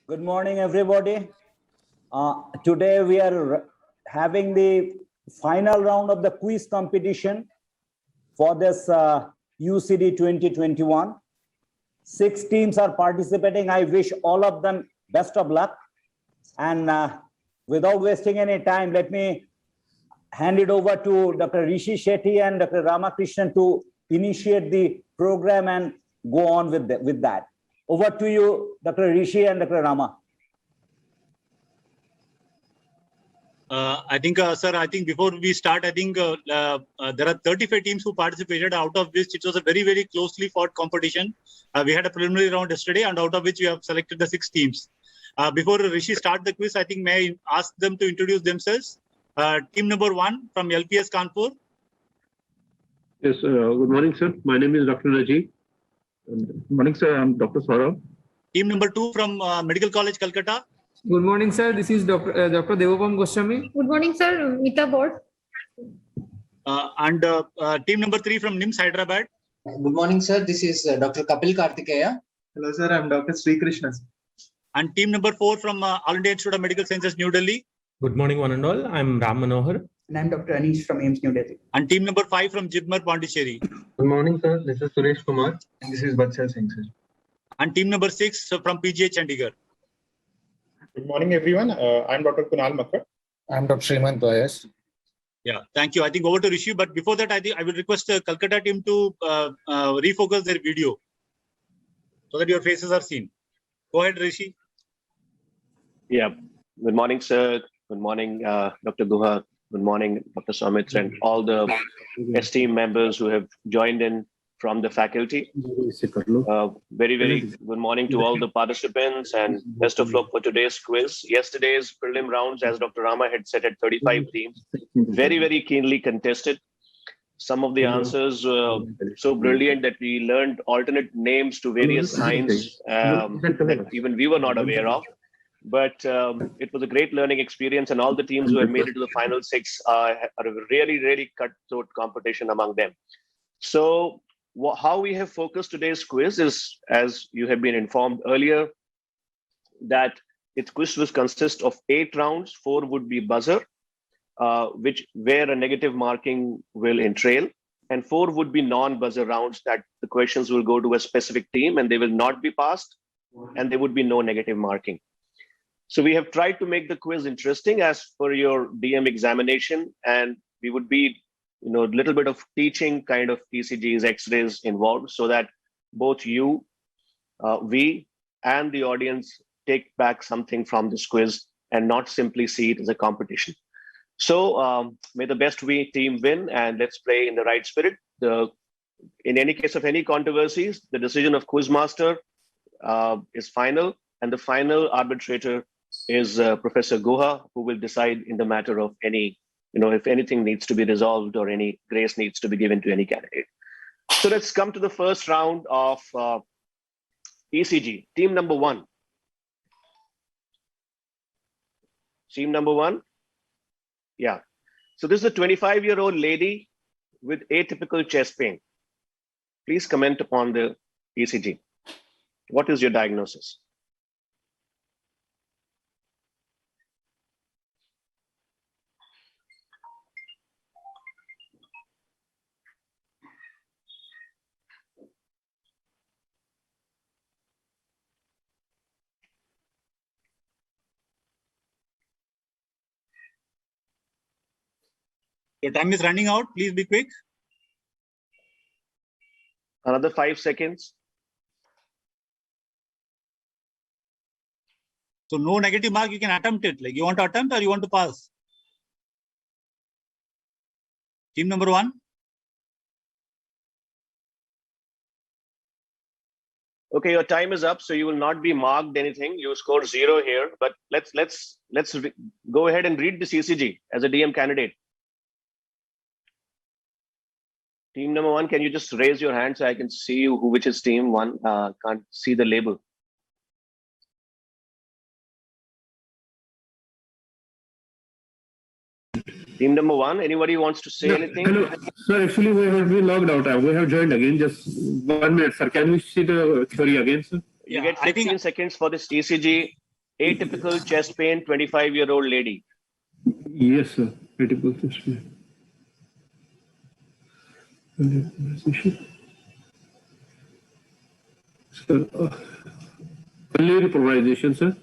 Good morning, everybody. Today we are having the final round of the quiz competition for this UCD 2021. 6 teams are participating. I wish all of them best of luck. And without wasting any time, let me hand it over to Dr. Rishi Sethi and Dr. Ramakrishnan to initiate the program and go on with that. Over to you, Dr. Rishi and Dr. Rama. I think, sir, I think before we start, I think there are 35 teams who participated, out of which it was a very, very closely fought competition. We had a preliminary round yesterday, and out of which we have selected the 6 teams. Before Rishi start the quiz, I think may I ask them to introduce themselves. Team number 1 from LPS Kanpur. Yes, good morning, sir. My name is Dr. Raji. Good morning, sir. I'm Dr. Saurabh. Team number 2 from Medical College, Calcutta. Good morning, sir. This is Dr. Devapam Goswami. Good morning, sir. Mita Board. And team number 3 from NIMS, Hyderabad. Good morning, sir. This is Dr. Kapil Kartikeya. Hello, sir. I'm Dr. Sri Krishna. And team number 4 from All India Institute of Medical Sciences, New Delhi. Good morning, one and all. I'm Ram Manohar. And I'm Dr. Anish from AIMS, New Delhi. And team number 5 from Jibmar, Pondicherry. Good morning, sir. This is Suresh Kumar. And this is Vatsal Singh, sir. And team number 6 from PGH Chandigarh. Good morning, everyone. I'm Dr. Kunal Makkar. I'm Dr. Srimant Bayas. Yeah, thank you. I think over to Rishi. But before that, I think I will request the Calcutta team to refocus their video so that your faces are seen. Go ahead, Rishi. Yeah. Good morning, sir. Good morning, Dr. Guha. Good morning, Dr. Somit, and all the esteemed members who have joined in from the faculty. Very, very good morning to all the participants, and best of luck for today's quiz. Yesterday's prelim rounds, as Dr. Rama had said, at 35 teams, very, very keenly contested. Some of the answers so brilliant that we learned alternate names to various signs that even we were not aware of. But it was a great learning experience, and all the teams who have made it to the final 6 are a really, really cutthroat competition among them. So how we have focused today's quiz is, as you have been informed earlier, that its quiz will consist of 8 rounds. 4 would be buzzer, where a negative marking will entail, and 4 would be non-buzzer rounds, that the questions will go to a specific team and they will not be passed, and there would be no negative marking. So we have tried to make the quiz interesting as per your DM examination, and we would be, a little bit of teaching kind of ECGs, X-rays involved, so that both you, we, and the audience take back something from this quiz and not simply see it as a competition. So may the best team win, and let's play in the right spirit. In any case of any controversies, the decision of Quizmaster is final, and the final arbitrator is Professor Guha, who will decide in the matter of any, if anything needs to be resolved or any grace needs to be given to any candidate. So let's come to the first round of ECG. Team number 1. Team number 1. Yeah. So this is a 25-year-old lady with atypical chest pain. Please comment upon the ECG. What is your diagnosis? Your time is running out. Please be quick. Another 5 seconds. So no negative mark, you can attempt it. Like, you want to attempt or you want to pass? Team number 1. Okay, your time is up, so you will not be marked anything. You scored 0 here, but let's go ahead and read this ECG as a DM candidate. Team number 1, can you just raise your hand so I can see which is team 1? Can't see the label. Team number 1, anybody wants to say anything? Hello, sir. Actually, we have been logged out. We have joined again. Just 1 minute, sir. Can we see the theory again, sir? You get 15 seconds for this ECG. atypical chest pain, 25-year-old lady. Yes, sir. Atypical chest pain. Sir, early polarization, sir.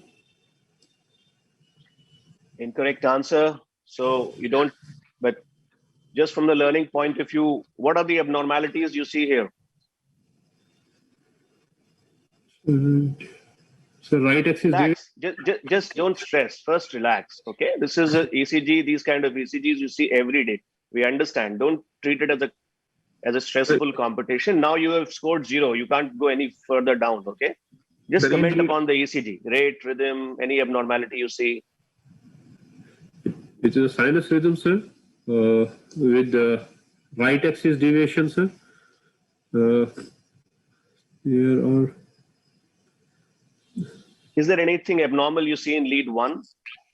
Incorrect answer. So you don't, but just from the learning point of view, what are the abnormalities you see here? So right axis. Relax. Just don't stress. First, relax. Okay. This is a ECG. These kind of ECGs you see every day. We understand. Don't treat it as a stressful competition. Now you have scored 0. You can't go any further down. Okay. Just comment upon the ECG. Rate, rhythm, any abnormality you see. It is a sinus rhythm, sir, with right axis deviation, sir. Here are. Is there anything abnormal you see in lead 1?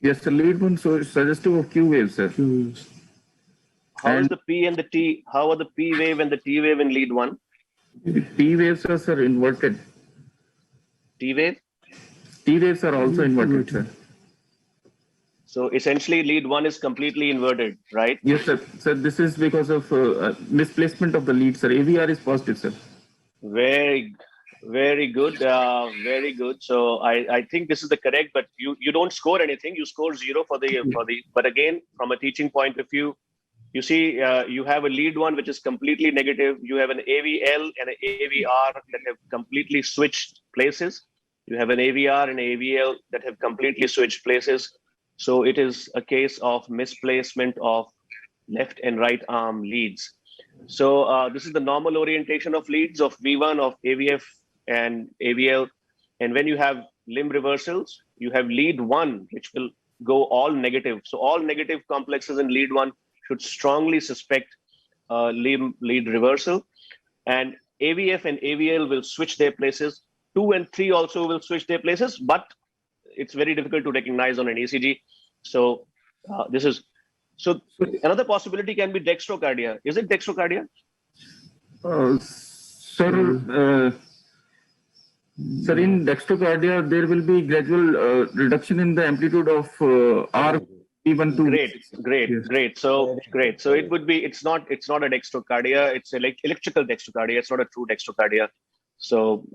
Yes, the lead one, so it's suggestive of Q wave, sir. How is the P and the T? How are the P wave and the T wave in lead 1? P waves are, sir, inverted. T wave? T waves are also inverted, sir. So essentially lead 1 is completely inverted, right? Yes, sir. Sir, this is because of misplacement of the lead, sir. AVR is positive, sir. Very good. Very good. So I think this is the correct, but you don't score anything. You score 0 for the, but again, from a teaching point of view, you see, you have a lead 1, which is completely negative. You have an AVL and an AVR that have completely switched places. You have an AVR and AVL that have completely switched places. So it is a case of misplacement of left and right arm leads. So this is the normal orientation of leads of V1 of AVF and AVL. And when you have limb reversals, you have lead 1, which will go all negative. So all negative complexes in lead 1 should strongly suspect lead reversal. And AVF and AVL will switch their places. 2 and 3 also will switch their places, but it's very difficult to recognize on an ECG. So this is, so another possibility can be dextrocardia. Is it dextrocardia? Sir, sir, in dextrocardia, there will be gradual reduction in the amplitude of R. Great. So great. So it would be, it's not a dextrocardia. It's electrical dextrocardia. It's not a true dextrocardia. So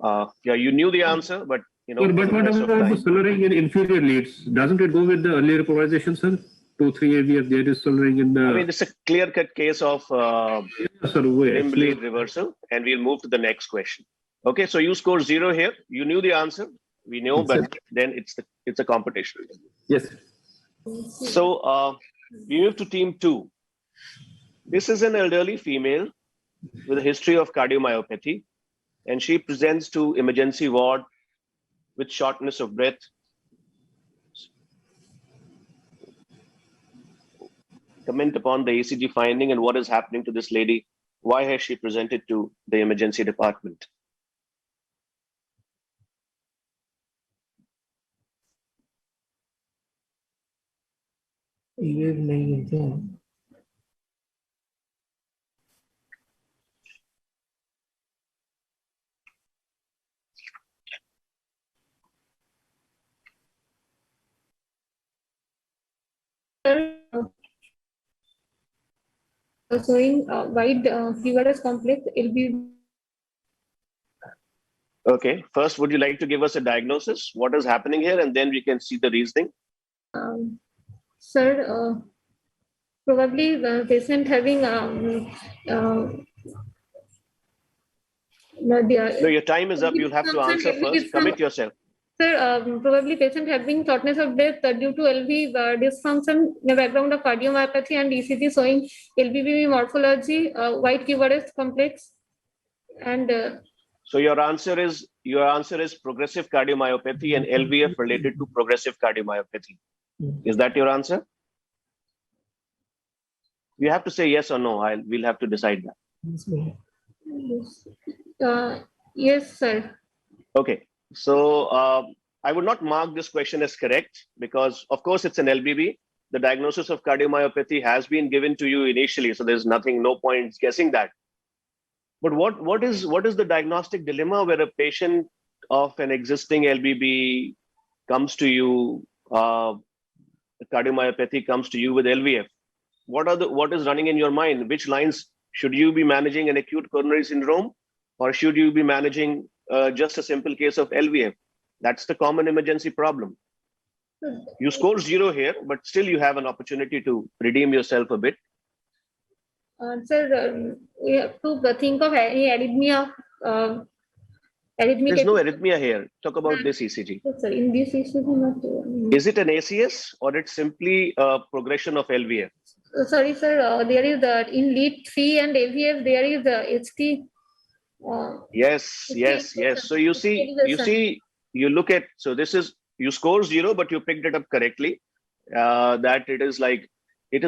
yeah, you knew the answer, but you know. But what about the slurring in inferior leads? Doesn't it go with the earlier polarization, sir? 2-3 AVF, there is slurring in the. I mean, it's a clear-cut case of limb lead reversal, and we'll move to the next question. Okay, so you score 0 here. You knew the answer. We know, yes, but then it's a competition. Yes. So we move to team 2. This is an elderly female with a history of cardiomyopathy, and she presents to emergency ward with shortness of breath. Comment upon the ECG finding and what is happening to this lady. Why has she presented to the emergency department? Showing wide feverish complex LB. Okay, first, would you like to give us a diagnosis? What is happening here? And then we can see the reasoning. Sir, probably the patient having no, your time is up. You'll have to answer first. Commit yourself. Sir, probably patient having shortness of breath due to LV dysfunction in the background of cardiomyopathy and ECG showing LVB morphology, white feverish complex, and. So your answer is progressive cardiomyopathy and LVF related to progressive cardiomyopathy. Is that your answer? You have to say yes or no. We'll have to decide that. Yes, sir. Okay. So I would not mark this question as correct because, of course, it's an LBB. The diagnosis of cardiomyopathy has been given to you initially, so there's no point guessing that. But what is the diagnostic dilemma where a patient of an existing LBB comes to you, cardiomyopathy comes to you with LVF, what is running in your mind? Which lines should you be managing an acute coronary syndrome, or should you be managing just a simple case of LVF? That's the common emergency problem. You score 0 here, but still you have an opportunity to redeem yourself a bit. Sir, we have to think of any arrhythmia. There's no arrhythmia here. Talk about this ECG. Sir, in this ECG, not. Is it an ACS or it's simply a progression of LVF? Sorry, sir. There is in lead 3 and LVF. There is HT. Yes. So you see, you look at. So this is, you score 0, but you picked it up correctly. That it is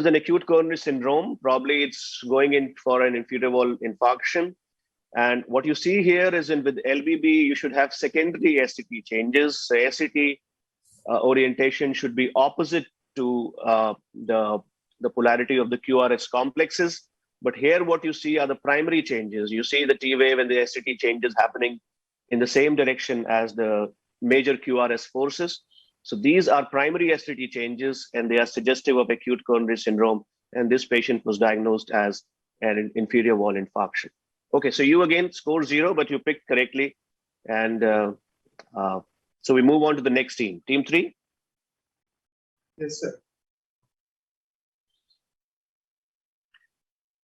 an acute coronary syndrome. Probably it's going in for an inferior wall infarction. And what you see here is with LVB, you should have secondary SCT changes. So SCT orientation should be opposite to the polarity of the QRS complexes. But here what you see are the primary changes. You see the T wave and the SCT changes happening in the same direction as the major QRS forces. So these are primary SCT changes, and they are suggestive of acute coronary syndrome. And this patient was diagnosed as an inferior wall infarction. Okay, so you again score 0, but you picked correctly. And so we move on to the next team. Team 3? Yes, sir.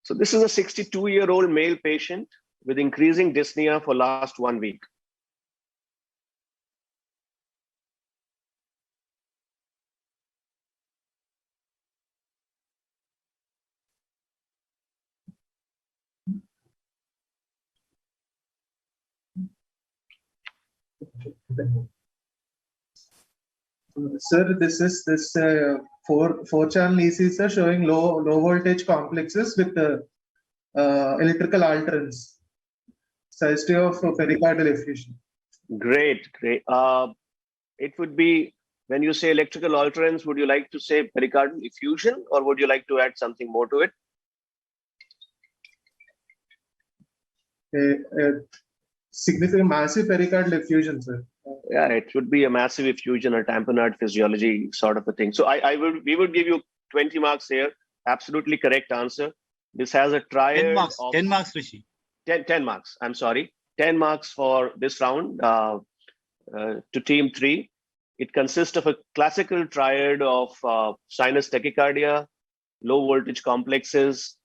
So this is a 62-year-old male patient with increasing dyspnea for last 1 week. Sir, this is this 4-channel ECG, sir, showing low voltage complexes with electrical alterance, history of pericardial effusion. Great. It would be, when you say electrical alterance, would you like to say pericardial effusion, or would you like to add something more to it? Significant massive pericardial effusion, sir. Yeah, it would be a massive effusion or tamponade physiology sort of a thing. So we would give you 20 marks here. Absolutely correct answer. This has a triad 10 marks. of 10 marks, Rishi. 10 marks. I'm sorry. 10 marks for this round to team 3. It consists of a classical triad of sinus tachycardia, low voltage complexes,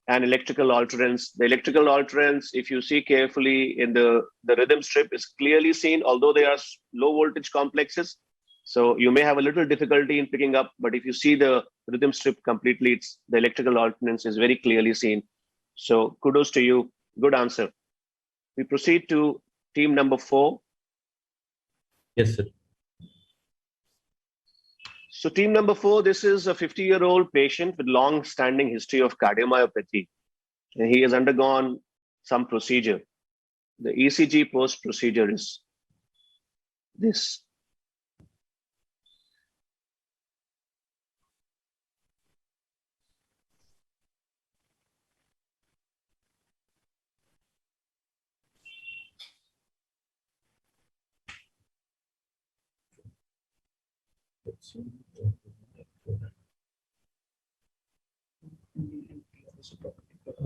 and electrical alterance. The electrical alterance, if you see carefully in the rhythm strip, is clearly seen, although they are low voltage complexes. So you may have a little difficulty in picking up, but if you see the rhythm strip completely, the electrical alternance is very clearly seen. So kudos to you. Good answer. We proceed to team number 4. Yes, sir. So team number 4, this is a 50-year-old patient with long-standing history of cardiomyopathy. And he has undergone some procedure. The ECG post-procedure is this.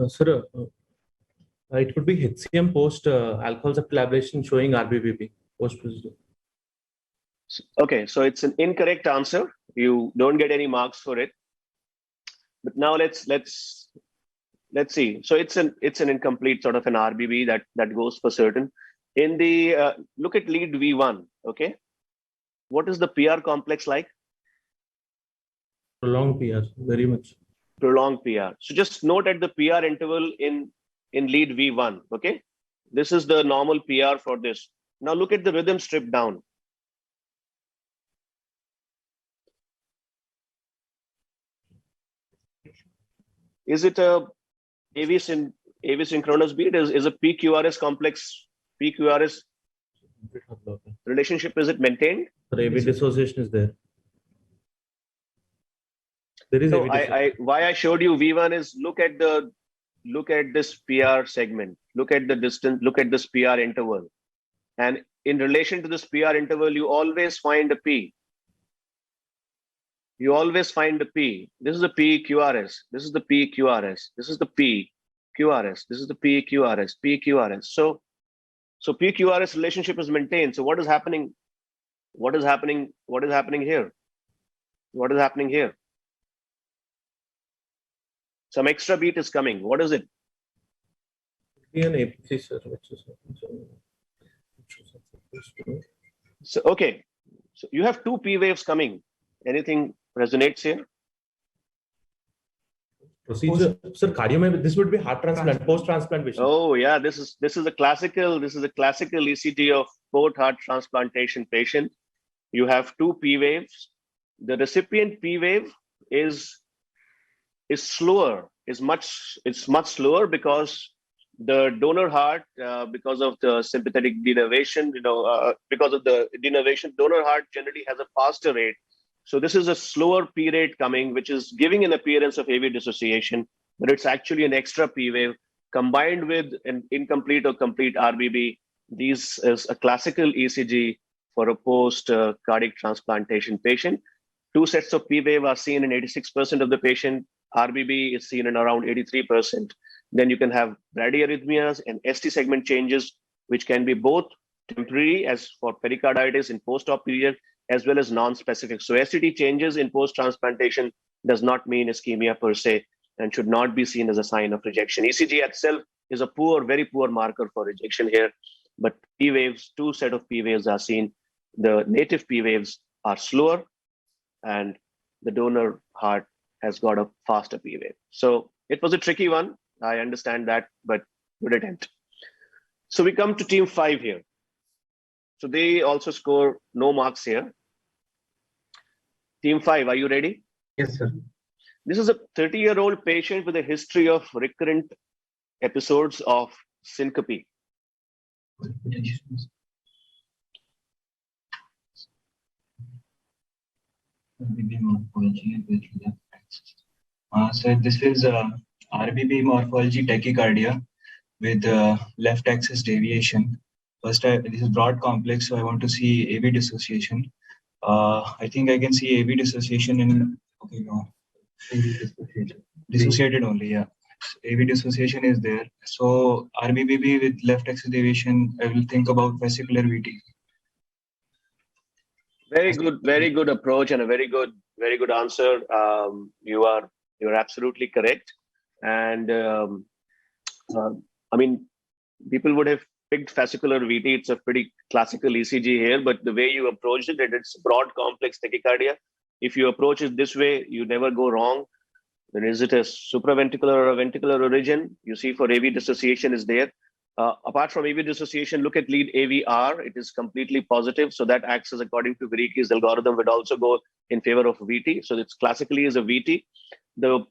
Sir, it would be HCM post alcohol septal ablation showing RBBP post procedure. Okay, so it's an incorrect answer. You don't get any marks for it. But now let's see. So it's an incomplete sort of an RBB that goes for certain. In the look at lead V1. Okay, what is the PR complex like? Prolonged PR, very much. Prolonged PR. So just note at the PR interval in lead V1. Okay, this is the normal PR for this. Now look at the rhythm strip down. Is it a AV synchronous beat? Is a PQRS complex, PQRS relationship, is it maintained? The AV dissociation is there. There is so why I showed you V1 is look at this PR segment, look at the distance, look at this PR interval. And in relation to this PR interval, you always find a P. You always find a P. This is the P QRS. This is the P QRS. This is the P QRS. This is the P QRS. P QRS. So P QRS relationship is maintained. So what is happening? What is happening? What is happening here? What is happening here? Some extra beat is coming. What is it? An APC, sir. So okay. So you have two P waves coming. Anything resonates here? Procedure, sir. Cardiomyopathy. This would be heart transplant, post-transplant patient. Oh yeah, this is a classical ECG of post-heart transplantation patient. You have two P waves. The recipient P wave is slower. It's much slower because the donor heart, because of the sympathetic denervation, because of the denervation, donor heart generally has a faster rate. So this is a slower P rate coming, which is giving an appearance of AV dissociation, but it's actually an extra P wave combined with an incomplete or complete RBB. This is a classical ECG for a post cardiac transplantation patient. Two sets of P wave are seen in 86% of the patient. RBB is seen in around 83%. Then you can have bradyarrhythmias and ST segment changes, which can be both temporary, as for pericarditis in post-op period, as well as non-specific. So STT changes in post-transplantation does not mean ischemia per se and should not be seen as a sign of rejection. ECG itself is a poor, very poor marker for rejection here, but P waves, two set of P waves are seen. The native P waves are slower and the donor heart has got a faster P wave. So it was a tricky one. I understand that, but good attempt. So we come to team 5 here. So they also score no marks here. Team 5, are you ready? Yes, sir. This is a 30-year-old patient with a history of recurrent episodes of syncope. So this is RBB morphology tachycardia with left axis deviation. First, this is broad complex, so I want to see AV dissociation. I think I can see AV dissociation in, okay, no. Dissociated only, yeah. AV dissociation is there. So RBBB with left axis deviation, I will think about vesicular VT. Very good approach and a very good answer. You're absolutely correct. And I mean, people would have picked fascicular VT. It's a pretty classical ECG here, but the way you approached it, it's broad complex tachycardia. If you approach it this way, you never go wrong. Then is it a supraventricular or a ventricular origin? You see for AV dissociation is there. Apart from AV dissociation, look at lead AVR. It is completely positive. So that acts as, according to Viricki's algorithm, would also go in favor of VT. So it's classically is a VT. The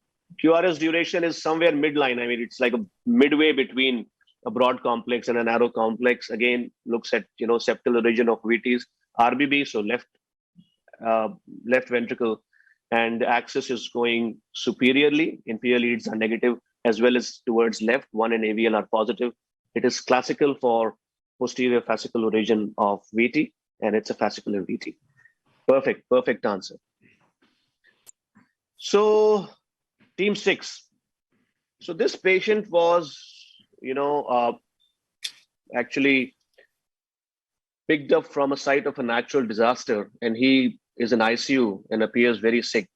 QRS duration is somewhere midline. I mean, it's like a midway between a broad complex and a narrow complex. Again, looks at, septal origin of VTs. RBB, so left ventricle, and the axis is going superiorly. Inferior leads are negative, as well as towards left. 1 and AVL are positive. It is classical for posterior fascicular origin of VT, and it's a fascicular VT. Perfect answer. So team 6. So this patient was, actually picked up from a site of a natural disaster, and he is in ICU and appears very sick.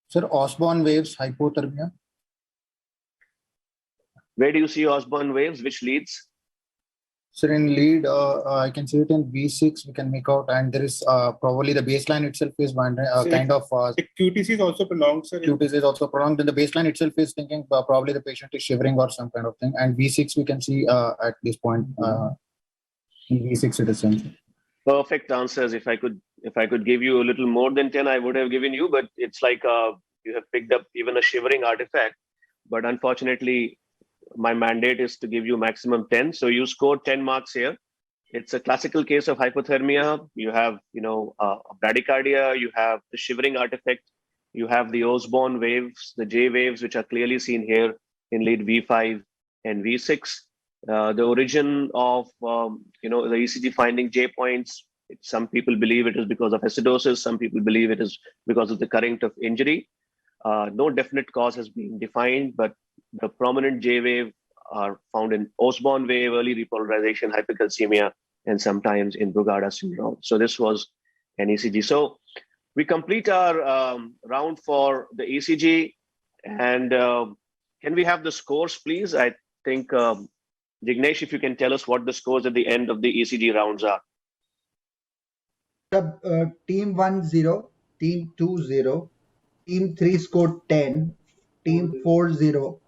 Sir, Osborne waves, hypothermia. Where do you see Osborne waves? Which leads? Sir, in lead, I can see it in V6, we can make out, and there is probably the baseline itself is kind of. QTC is also prolonged, sir. QTC is also prolonged, and the baseline itself is thinking probably the patient is shivering or some kind of thing. And V6 we can see at this point in V6 citizen. Perfect answers. If I could give you a little more than 10, I would have given you, but it's like you have picked up even a shivering artifact. But unfortunately, my mandate is to give you maximum 10. So you scored 10 marks here. It's a classical case of hypothermia. You have, bradycardia, you have the shivering artifact, you have the Osborne waves, the J waves, which are clearly seen here in lead V5 and V6. The origin of, the ECG finding J points, some people believe it is because of acidosis. Some people believe it is because of the current of injury. No definite cause has been defined, but the prominent J wave are found in Osborne wave, early repolarization, hypercalcemia, and sometimes in Brugada syndrome. So this was an ECG. So we complete our round for the ECG. And can we have the scores, please? I think, Jignesh, if you can tell us what the scores at the end of the ECG rounds are. Team 1 0, team 2 0, team 3 scored 10, team 4 0,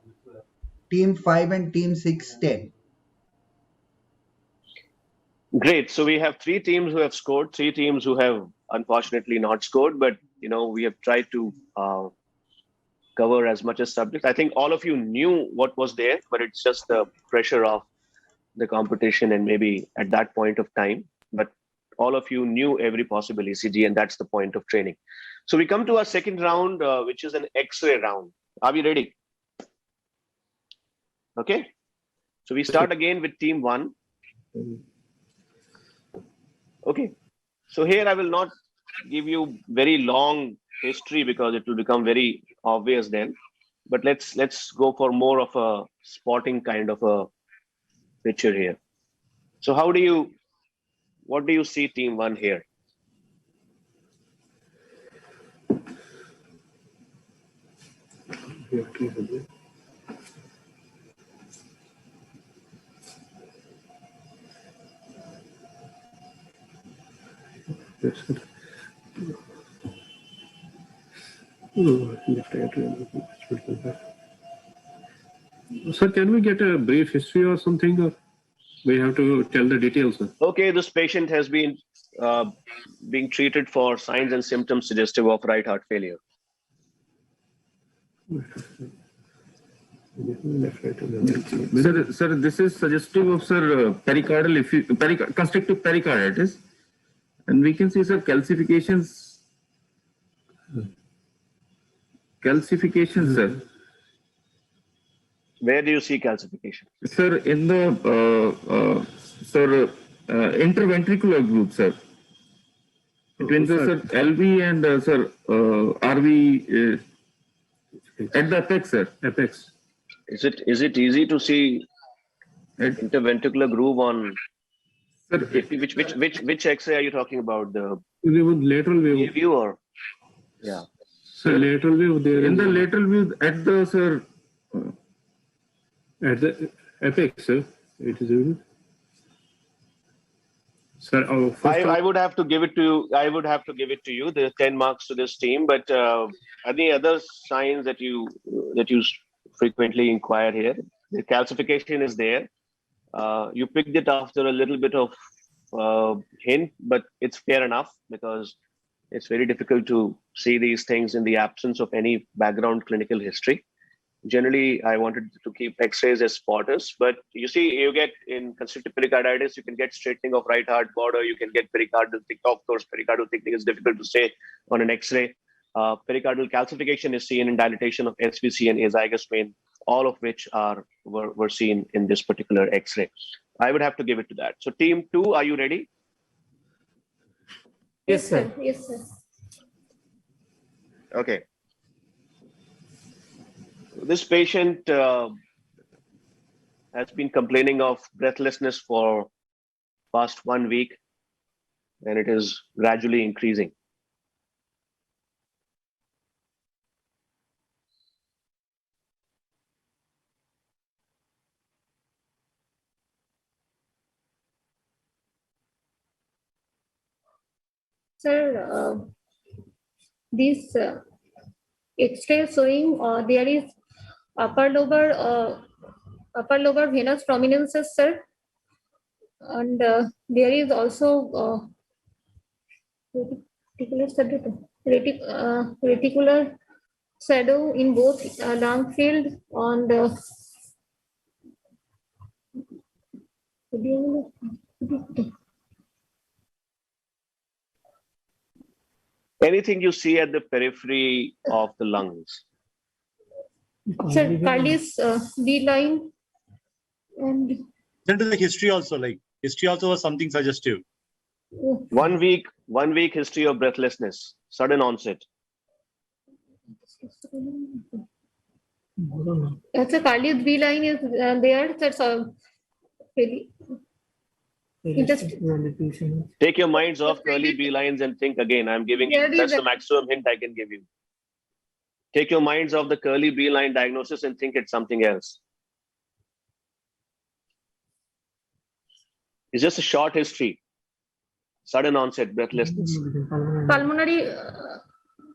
team 5 and team 6 10. Great. So we have 3 teams who have scored, 3 teams who have unfortunately not scored, but we have tried to cover as much as subject. I think all of you knew what was there, but it's just the pressure of the competition and maybe at that point of time. But all of you knew every possible ECG, and that's the point of training. So we come to our second round, which is an X-ray round. Are we ready? Okay. So we start again with team 1. Okay. So here I will not give you very long history because it will become very obvious then. But let's go for more of a spotting kind of a picture here. So what do you see team 1 here? Sir, can we get a brief history or something? Or we have to tell the details, sir? Okay, this patient has been being treated for signs and symptoms suggestive of right heart failure. Sir, this is suggestive of pericardial constrictive pericarditis, and we can see, sir, calcifications, sir. Where do you see calcification? Sir, in the interventricular group, sir. Between the LV and RV at the apex, sir. Apex. Is it easy to see interventricular groove on? Sir, which X-ray are you talking about? The lateral wave view or? Yeah. Sir, lateral wave there. In the lateral view at the sir. At the apex, sir. It is. Sir, I would have to give it to you. There's 10 marks to this team, but any other signs that you frequently inquire here? The calcification is there. You picked it after a little bit of hint, but it's fair enough because it's very difficult to see these things in the absence of any background clinical history. Generally, I wanted to keep X-rays as spotters, but you see, you get in constrictive pericarditis, you can get straightening of right heart border, you can get pericardial thickening. Of course, pericardial thickening is difficult to say on an X-ray. Pericardial calcification is seen in dilatation of SVC and azygous vein, all of which were seen in this particular X-ray. I would have to give it to that. So, team 2, are you ready? Yes, sir. Yes, sir. Okay. This patient has been complaining of breathlessness for past 1 week, and it is gradually increasing. Sir, this X-ray showing there is upper lobar venous prominences, sir, and there is also reticular shadow in both lung field and Anything you see at the periphery of the lungs. Sir, Carly's B line and Then to the history also, like history also was something suggestive. 1 week history of breathlessness, sudden onset. Sir, Carly's B line is there. That's really interesting. Take your minds off curly B lines and think again. I'm giving you, that's the maximum hint I can give you. Take your minds off the curly B line diagnosis and think it's something else. It's just a short history. Sudden onset breathlessness. Pulmonary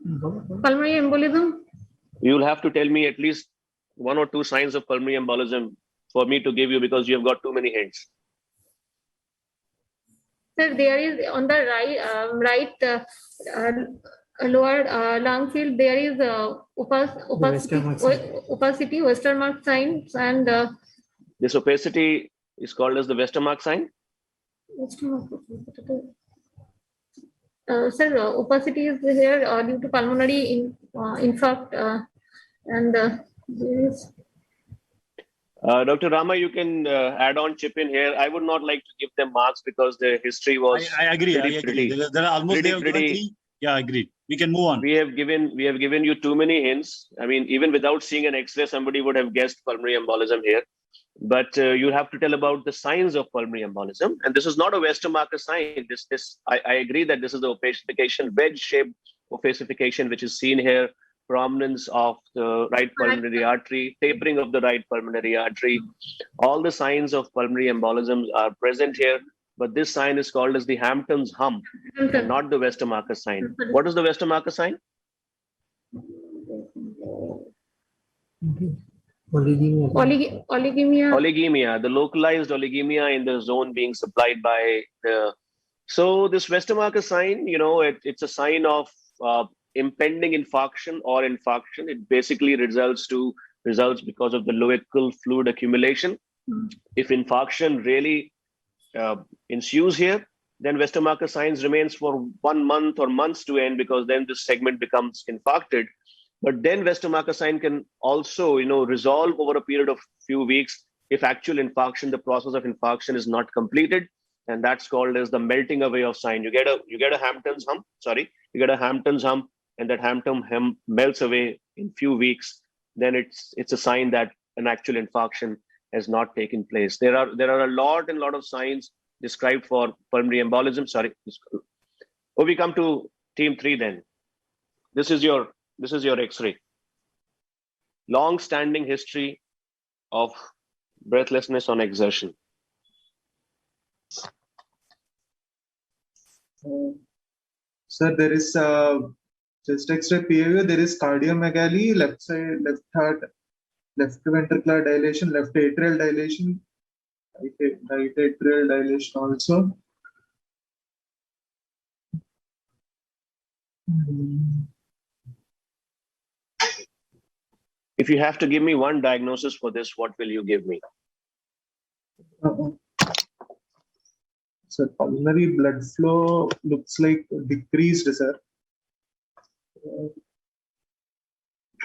embolism. You'll have to tell me at least 1 or 2 signs of pulmonary embolism for me to give you, because you have got too many hints. Sir, there is on the right lower lung field, there is opacity, Westermarck signs, and this opacity is called as the Westermarck sign. Sir, opacity is here due to pulmonary infarct, and there is. Dr. Rama, you can add on, chip in here. I would not like to give them marks because their history was. I agree. There are almost three. Yeah, I agree. We can move on. We have given you too many hints. I mean, even without seeing an X-ray, somebody would have guessed pulmonary embolism here. But you have to tell about the signs of pulmonary embolism. And this is not a Westermarck sign. I agree that this is the opacification, wedge-shaped opacification, which is seen here. Prominence of the right pulmonary artery, tapering of the right pulmonary artery. All the signs of pulmonary embolism are present here, but this sign is called as the Hampton's hump, and not the Westermarck sign. What is the Westermarck sign? Oligemia. Oligemia, the localized oligemia in the zone being supplied by the. So this Westermarck sign, it's a sign of impending infarction or infarction. It basically results because of the loical fluid accumulation. If infarction really ensues here, then Westermarck signs remains for 1 month or months to end, because then this segment becomes infarcted. But then Westermarck sign can also, resolve over a period of few weeks if actual infarction, the process of infarction is not completed, and that's called as the melting away of sign. You get a Hampton's hump. You get a Hampton's hump, and that Hampton hump melts away in few weeks. Then it's a sign that an actual infarction has not taken place. There are a lot of signs described for pulmonary embolism. We come to team 3 then. This is your X-ray. Long-standing history of breathlessness on exertion. Sir, there is chest X-ray PAV. There is cardiomegaly, left side, left heart, left ventricular dilation, left atrial dilation, right atrial dilation also. If you have to give me one diagnosis for this, what will you give me? So pulmonary blood flow looks like decreased, sir.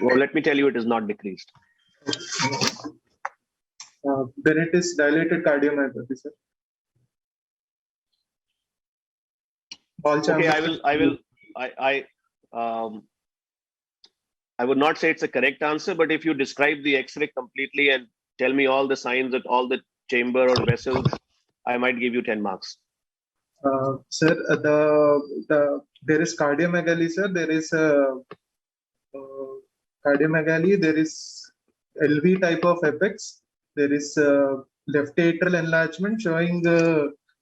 Well, let me tell you, it is not decreased. Then it is dilated cardiomyopathy, sir. Okay, I would not say it's a correct answer, but if you describe the X-ray completely and tell me all the signs at all the chamber or vessels, I might give you 10 marks. Sir, there is cardiomegaly, sir. There is cardiomegaly. There is LV type of apex. There is left atrial enlargement showing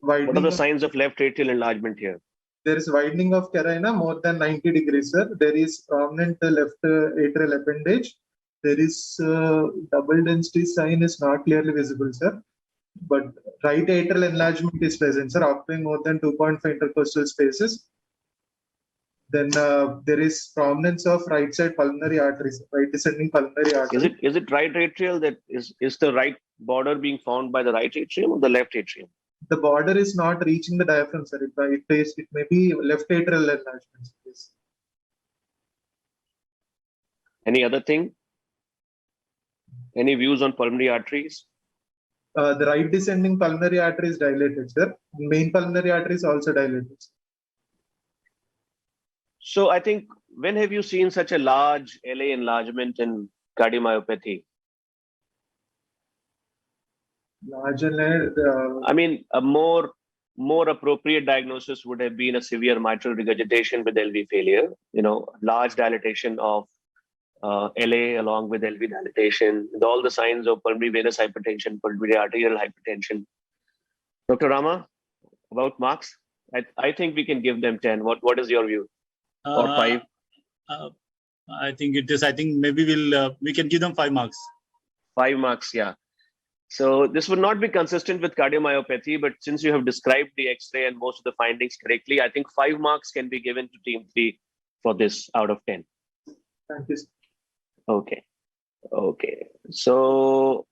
widening. What are the signs of left atrial enlargement here? There is widening of carina more than 90 degrees, sir. There is prominent left atrial appendage. There is double density sign is not clearly visible, sir. But right atrial enlargement is present, sir, occupying more than 2.5 intercostal spaces. Then there is prominence of right side pulmonary arteries, right descending pulmonary artery. Is it right atrial? That is the right border being found by the right atrium or the left atrium? The border is not reaching the diaphragm, sir. It may be left atrial enlargement. Yes. Any other thing? Any views on pulmonary arteries? The right descending pulmonary artery is dilated, sir. Main pulmonary artery is also dilated. So I think, when have you seen such a large LA enlargement in cardiomyopathy? I mean, a more appropriate diagnosis would have been a severe mitral regurgitation with LV failure. Large dilatation of LA along with LV dilatation, with all the signs of pulmonary venous hypertension, pulmonary arterial hypertension. Dr. Rama, about marks? I think we can give them 10. What is your view? Or 5? I think it is. I think maybe we can give them 5 marks. 5 marks, yeah. So this would not be consistent with cardiomyopathy, but since you have described the X-ray and most of the findings correctly, I think 5 marks can be given to team 3 for this out of 10. Thank you. Okay. So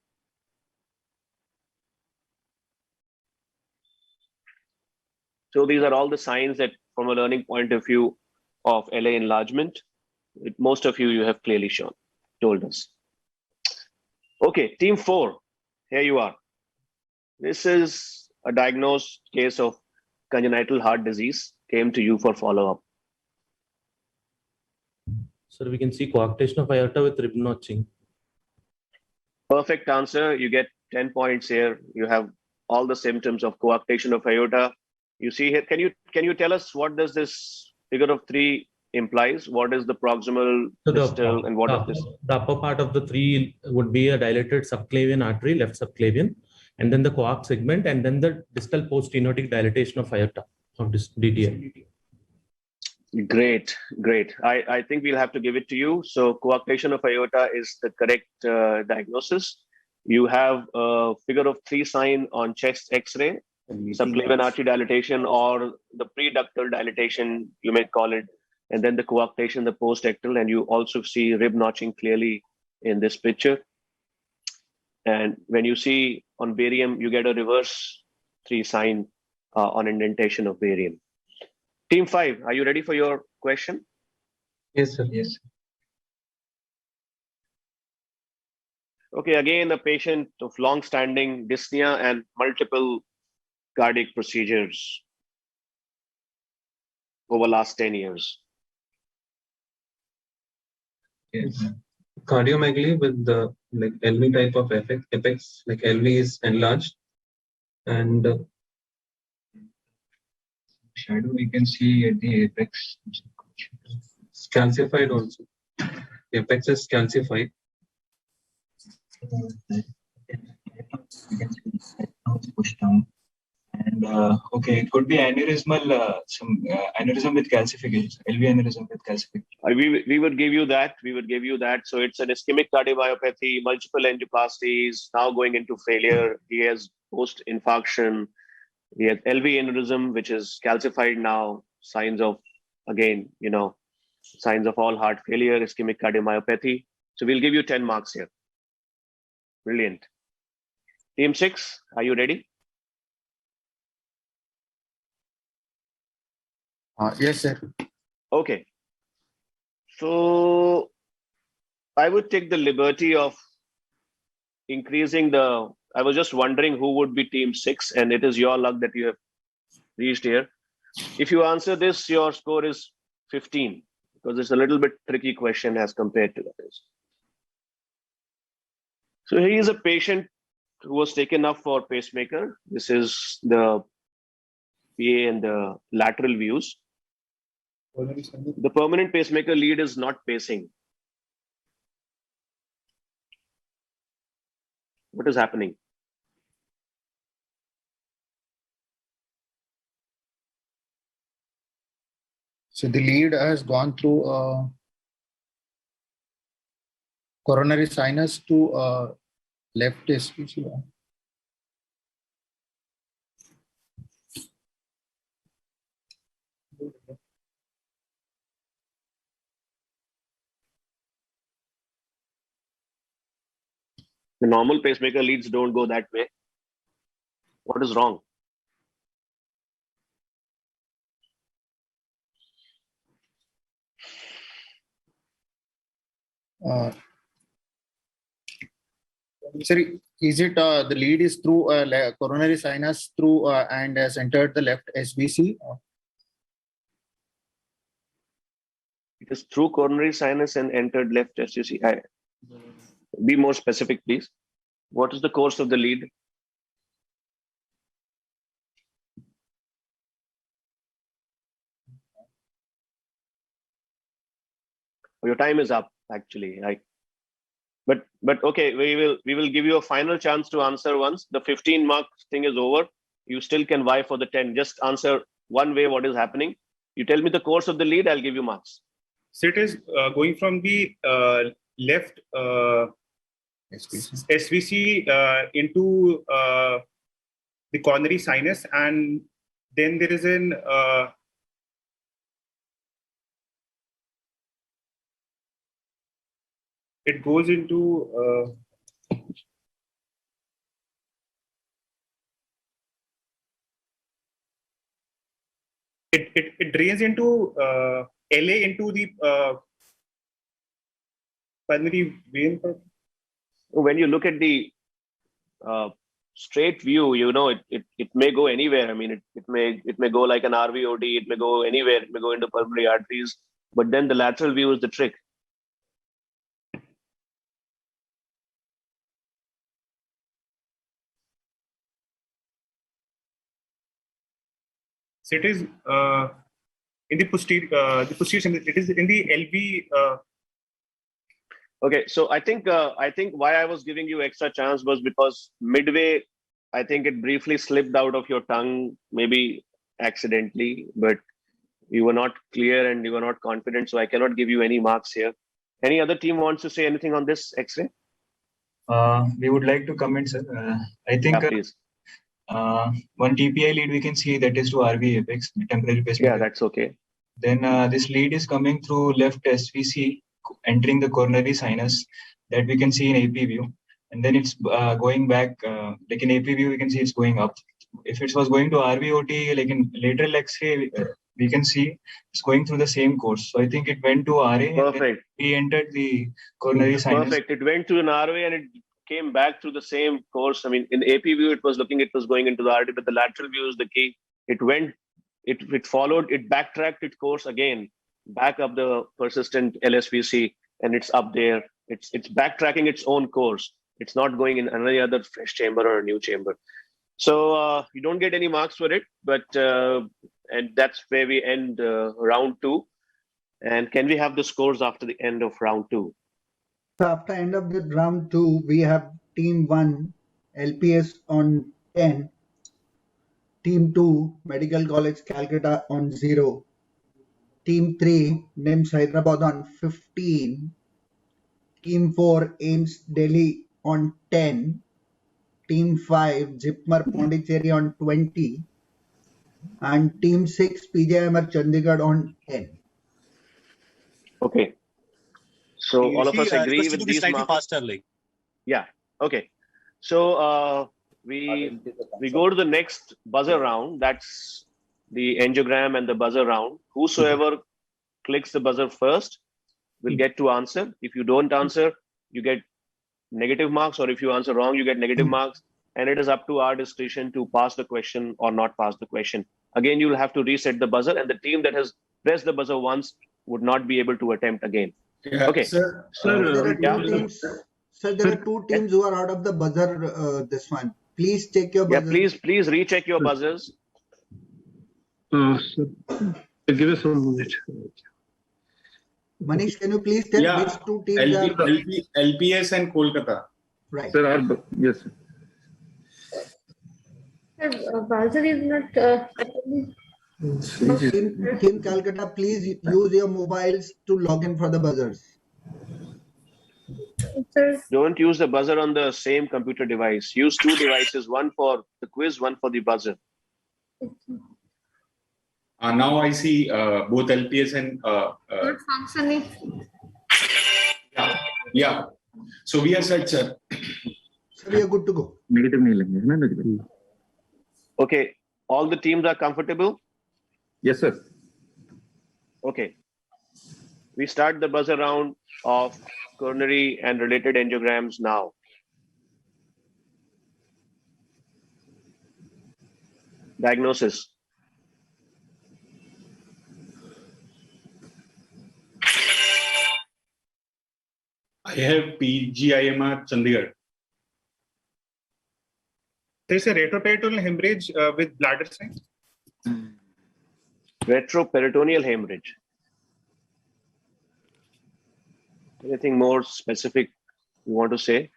these are all the signs that, from a learning point of view of LA enlargement, most of you have clearly told us. Okay, team 4, here you are. This is a diagnosed case of congenital heart disease, came to you for follow-up. So we can see coarctation of aorta with rib notching. Perfect answer. You get 10 points here. You have all the symptoms of coarctation of aorta. You see here. Can you tell us what does this figure of 3 implies? What is the proximal, distal, and what is this? The upper part of the 3 would be a dilated subclavian artery, left subclavian, and then the coarct segment, and then the distal post-stenotic dilatation of aorta of this DDL. Great. I think we'll have to give it to you. So coarctation of aorta is the correct diagnosis. You have a figure of 3 sign on chest X-ray, subclavian artery dilatation, or the preductal dilatation, you may call it, and then the coarctation, the post-ectal, and you also see rib notching clearly in this picture. And when you see on barium, you get a reverse 3 sign on indentation of barium. Team 5, are you ready for your question? Yes, sir. Yes. Okay, again, a patient of long-standing dyspnea and multiple cardiac procedures over last 10 years. Yes. Cardiomegaly with the LV type of apex, like LV is enlarged, and shadow we can see at the apex. It's calcified also. The apex is calcified. Pushed down. And okay, it could be aneurysmal, some aneurysm with calcification, LV aneurysm with calcification. We would give you that. So it's an ischemic cardiomyopathy, multiple angioplasties, now going into failure. He has post-infarction. He has LV aneurysm, which is calcified now. Signs of, again, signs of all heart failure, ischemic cardiomyopathy. So we'll give you 10 marks here. Brilliant. Team 6, are you ready? Yes, sir. Okay. So I would take the liberty of increasing I was just wondering who would be team 6, and it is your luck that you have reached here. If you answer this, your score is 15, because it's a little bit tricky question as compared to others. So he is a patient who was taken up for pacemaker. This is the PA and the lateral views. The permanent pacemaker lead is not pacing. What is happening? So the lead has gone through coronary sinus to left SPG. The normal pacemaker leads don't go that way. What is wrong? Sir, is it the lead is through coronary sinus through and has entered the left SVC? It is through coronary sinus and entered left SUC. Be more specific, please. What is the course of the lead? Your time is up, actually. But okay, we will give you a final chance to answer once the 15 mark thing is over. You still can vie for the 10. Just answer one way what is happening. You tell me the course of the lead, I'll give you marks. So it is going from the left SVC into the coronary sinus, and then there is an it goes into it drains into LA into the pulmonary vein. When you look at the straight view, you know it may go anywhere. I mean, it may go like an RVOD. It may go anywhere. It may go into pulmonary arteries. But then the lateral view is the trick. So it is in the posterior. It is in the LV. Okay, so I think why I was giving you extra chance was because midway, I think it briefly slipped out of your tongue, maybe accidentally, but you were not clear and you were not confident, so I cannot give you any marks here. Any other team wants to say anything on this X-ray? We would like to comment, sir. I think please. One TPI lead we can see that is to RV apex, temporary pacemaker. Yeah, that's okay. Then this lead is coming through left SVC, entering the coronary sinus, that we can see in AP view. And then it's going back, like in AP view, we can see it's going up. If it was going to RVOT, like in lateral X-ray, we can see it's going through the same course. So I think it went to RA. Perfect. We entered the coronary sinus. Perfect. It went to an RA and it came back through the same course. I mean, in AP view, it was going into the RT, but the lateral view is the key. It followed, it backtracked its course again, back up the persistent LSVC, and it's up there. It's backtracking its own course. It's not going in any other fresh chamber or a new chamber. So you don't get any marks for it, but and that's where we end round 2. And can we have the scores after the end of round 2? So after end of the round 2, we have team 1 LPS on 10, team 2 Medical College Calcutta on 0, team 3 NIMS Hyderabad on 15, team 4 AIMS Delhi on 10, team 5 Jipmer Pondicherry on 20, and team 6 PJMR Chandigarh on 10. Okay. So all of us agree with these marks. faster, like. Yeah. Okay. So we go to the next buzzer round. That's the angiogram and the buzzer round. Whosoever clicks the buzzer first will get to answer. If you don't answer, you get negative marks, or if you answer wrong, you get negative marks. And it is up to our discretion to pass the question or not pass the question. Again, you will have to reset the buzzer, and the team that has pressed the buzzer once would not be able to attempt again. Yeah, okay. Sir, There are two teams who are out of the buzzer. This one. Please check your buzzer. Yeah, please recheck your buzzers. Sir, give us 1 minute. Manish, can you please tell which two teams are? LPS and Kolkata. Right. Sir, yes. Buzzer is not. Team Calcutta, please use your mobiles to log in for the buzzers. Don't use the buzzer on the same computer device. Use 2 devices, one for the quiz, one for the buzzer. Now I see both LPS and Not functioning. yeah. So we are set, sir. So we are good to go. Negative. Okay. All the teams are comfortable? Yes, sir. Okay. We start the buzzer round of coronary and related angiograms now. Diagnosis. I have PGIMR Chandigarh. There's a retroperitoneal hemorrhage with bladder sign. Retroperitoneal hemorrhage. Anything more specific you want to say?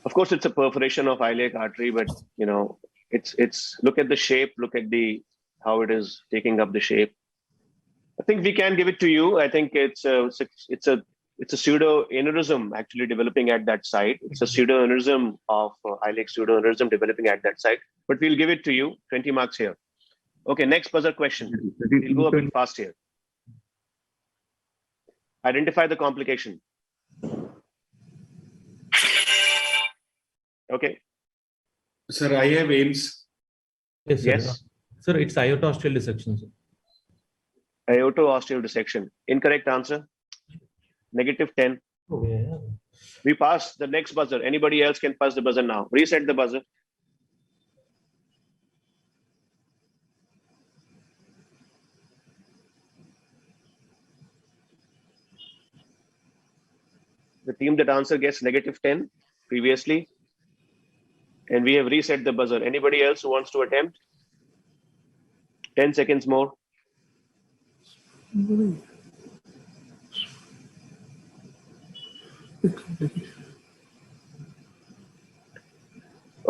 Of course, it's a perforation of iliac artery, but you know, it's look at the shape, look at the how it is taking up the shape. I think we can give it to you. I think it's a pseudo aneurysm actually developing at that site. It's a pseudo aneurysm of iliac pseudo aneurysm developing at that site. But we'll give it to you. 20 marks here. Okay, next buzzer question. We'll go a bit fast here. Identify the complication. Okay. Sir, I have AIMS. Yes, sir. Yes. Sir, it's aortosteal dissection, sir. Aortosteal dissection. Incorrect answer. -10. Oh, yeah. We pass the next buzzer. Anybody else can pass the buzzer now. Reset the buzzer. The team that answer gets -10 previously. And we have reset the buzzer. Anybody else who wants to attempt? 10 seconds more.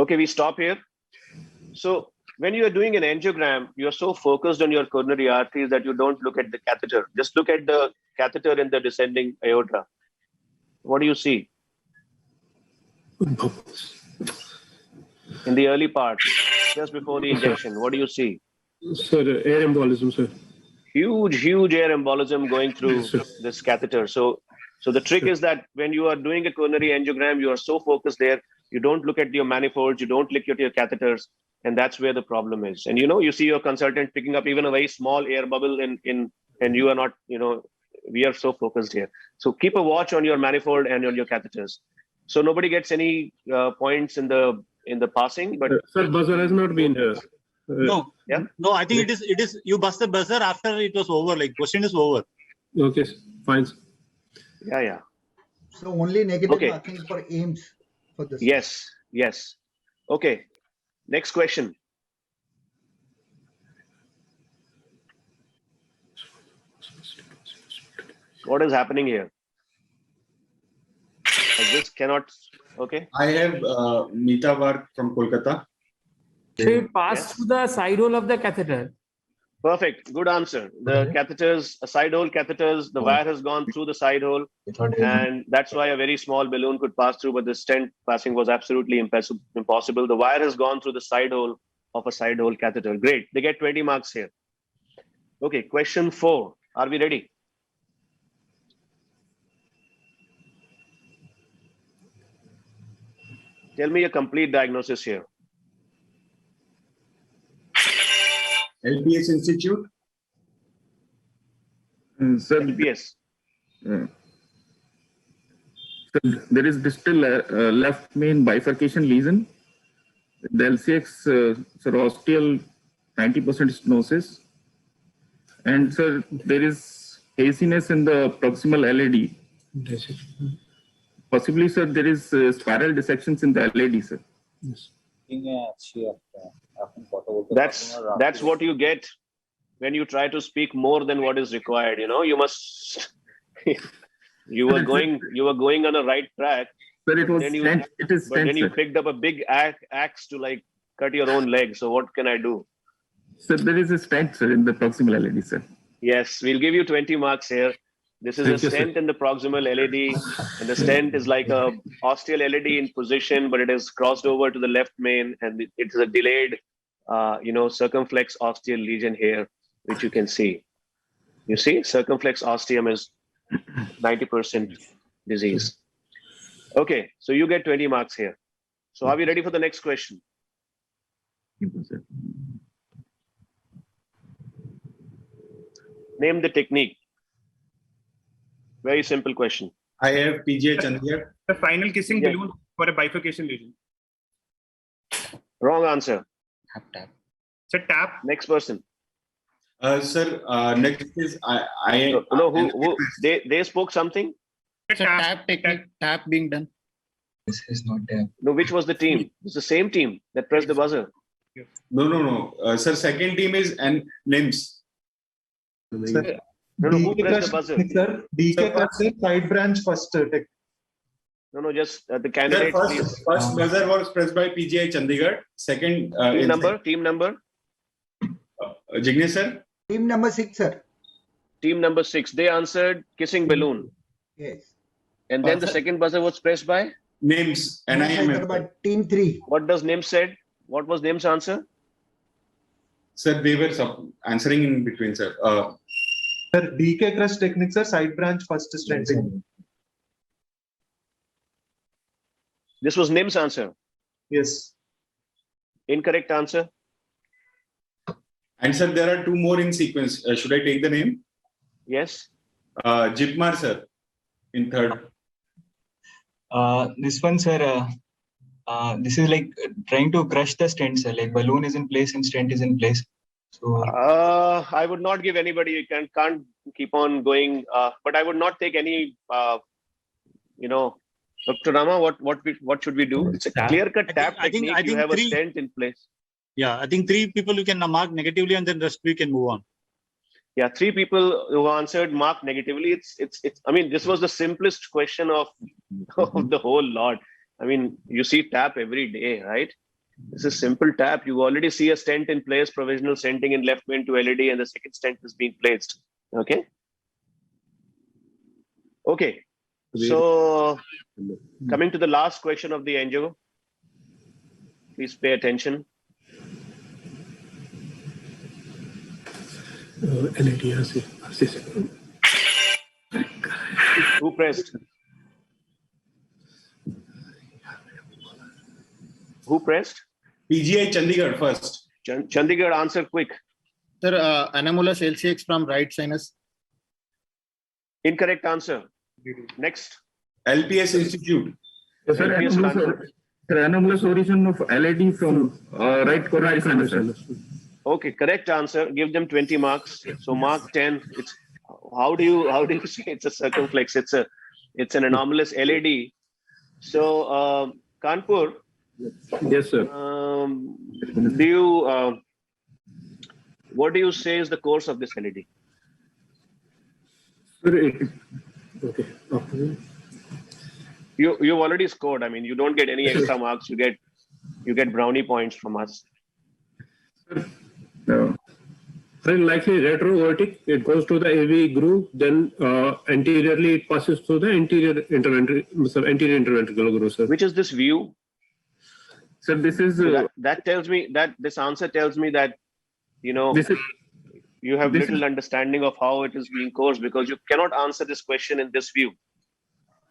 Okay, we stop here. So when you are doing an angiogram, you are so focused on your coronary arteries that you don't look at the catheter. Just look at the catheter in the descending aorta. What do you see? In the early part, just before the injection, what do you see? Sir, air embolism, sir. Huge air embolism going through this catheter. So the trick is that when you are doing a coronary angiogram, you are so focused there, you don't look at your manifolds, you don't look at your catheters, and that's where the problem is. And you see your consultant picking up even a very small air bubble and you are not, we are so focused here. So keep a watch on your manifold and on your catheters. So nobody gets any points in the passing, but sir, buzzer has not been No, I think it is you bust the buzzer after it was over, like question is over. Okay, fine. Yeah. So only negative marking for AIMS for this. Yes. Okay. Next question. What is happening here? I just cannot. Okay. I have Meeta Vark from Kolkata. So it passed through the side hole of the catheter. Perfect. Good answer. The catheters, side hole catheters, the wire has gone through the side hole, and that's why a very small balloon could pass through, but the stent passing was absolutely impossible. The wire has gone through the side hole of a side hole catheter. Great. They get 20 marks here. Okay, question 4. Are we ready? Tell me a complete diagnosis here. LPS Institute. Sir, LPS. There is distal left main bifurcation lesion. The LCX, sir, osteal 90% stenosis. And sir, there is haziness in the proximal LAD. Possibly, sir, there is spiral dissections in the LAD, sir. Yes. That's what you get when you try to speak more than what is required. You must. you were going on a right track. But it was then you picked up a big axe to cut your own leg. So what can I do? Sir, there is a stent, sir, in the proximal LAD, sir. Yes, we'll give you 20 marks here. This is a stent in the proximal LAD, and the stent is like a osteal LAD in position, but it is crossed over to the left main, and it is a delayed, circumflex osteal lesion here, which you can see. You see, circumflex ostium is 90% disease. Okay, so you get 20 marks here. So are we ready for the next question? Name the technique. Very simple question. I have PGI Chandigarh. The final kissing Yeah. balloon for a bifurcation lesion. Wrong answer. Tap. So tap. Next person. Sir, next is I No, who they spoke something? So tap technique, tap being done. This is not there. No, which was the team? It's the same team that pressed the buzzer. No. Sir, second team is NIMS. Sir, No, who DK pressed the buzzer? Sir, DK Crusher, side branch first tech. No, just the Sir, candidates, please. first buzzer was pressed by PGI Chandigarh. Second, Team number? Jignesh sir. Team number 6, sir. Team number 6. They answered kissing balloon. Yes. And then the second buzzer was pressed by? NIMS. Sir, but team 3. What does NIMS said? What was NIMS answer? Sir, they were answering in between, sir. Sir, DK Crush technique, sir, side branch first stenting. This was NIMS answer. Yes. Incorrect answer. And sir, there are two more in sequence. Should I take the name? Yes. Jipmar, sir, in third. This one, sir, this is like trying to crush the stent, sir. Like balloon is in place and stent is in place. So I would not give anybody. You can't keep on going. But I would not take any. Dr. Rama, what should we do? It's a clear-cut tap technique. I think you have a stent in place. Yeah, I think 3 people you can mark negatively, and then rest we can move on. Yeah, 3 people who answered mark negatively. It's. I mean, this was the simplest question of the whole lot. I mean, you see tap every day, right? This is simple tap. You already see a stent in place, provisional stenting in left vein to LED, and the second stent is being placed. Okay. So coming to the last question of the angio, please pay attention. Who pressed? Who pressed? PGI Chandigarh first. Chandigarh, answer quick. Sir, anomalous LCX from right sinus. Incorrect answer. Next. LPS Institute. Sir, anomalous origin of LAD from right coronary sinus. Okay, correct answer. Give them 20 marks. So mark 10. It's how do you say it's a circumflex? It's an anomalous LAD. So Kanpur. Yes, sir. What do you say is the course of this LAD? Okay. You've already scored. I mean, you don't get any extra marks. You get brownie points from us. Very likely retrovertic. It goes to the AV groove, then anteriorly it passes through the anterior interventricular groove, sir. Which is this view? Sir, this is that tells me that this answer tells me that you have little understanding of how it is being coursed, because you cannot answer this question in this view.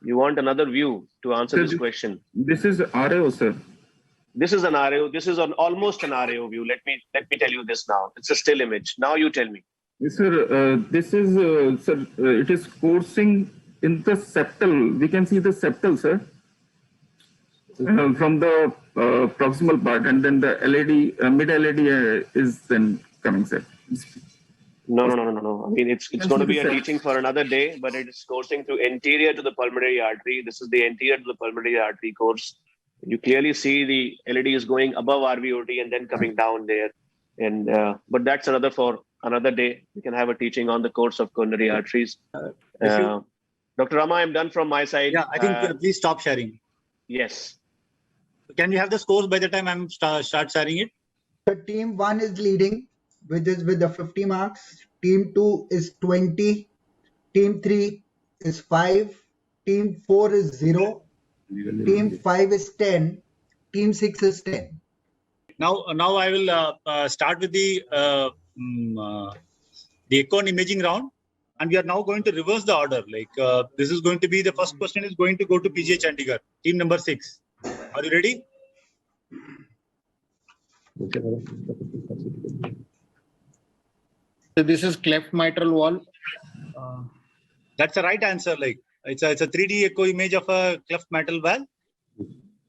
You want another view to answer this question. This is RAO, sir. This is an RAO. This is almost an RAO view. Let me tell you this now. It's a still image. Now you tell me. Sir, this is sir. It is coursing in the septal. We can see the septal, sir, from the proximal part, and then the LAD, mid LAD is then coming, sir. No. I mean, it's going to be a teaching for another day, but it is coursing through anterior to the pulmonary artery. This is the anterior to the pulmonary artery course. You clearly see the LED is going above RVOT and then coming down there. And but that's for another day. We can have a teaching on the course of coronary arteries. Dr. Rama, I'm done from my side. Yeah, I think please stop sharing. Yes. Can we have the scores by the time I'm start sharing it? So team 1 is leading with the 50 marks. Team 2 is 20. Team 3 is 5. Team 4 is 0. Team 5 is 10. Team 6 is 10. Now I will start with the echo and imaging round. and we are now going to reverse the order. This is going to be the first question is going to go to PGH Chandigarh, team number 6. Are you ready? So this is cleft mitral wall. That's the right answer. It's a 3D echo image of a cleft mitral valve.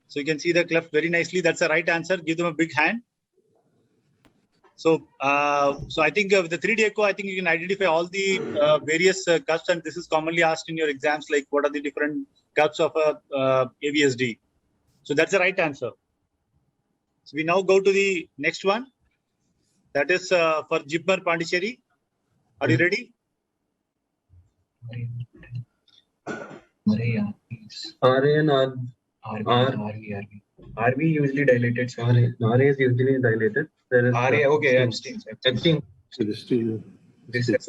So you can see the cleft very nicely. That's the right answer. Give them a big hand. So, I think the 3D echo, I think you can identify all the various cups, and this is commonly asked in your exams, like what are the different cups of a AVSD. So that's the right answer. So we now go to the next one. That is for Jipmer Pondicherry. Are you ready? RA and RV usually dilated. RA is usually dilated. There is RA, okay, Epstein. So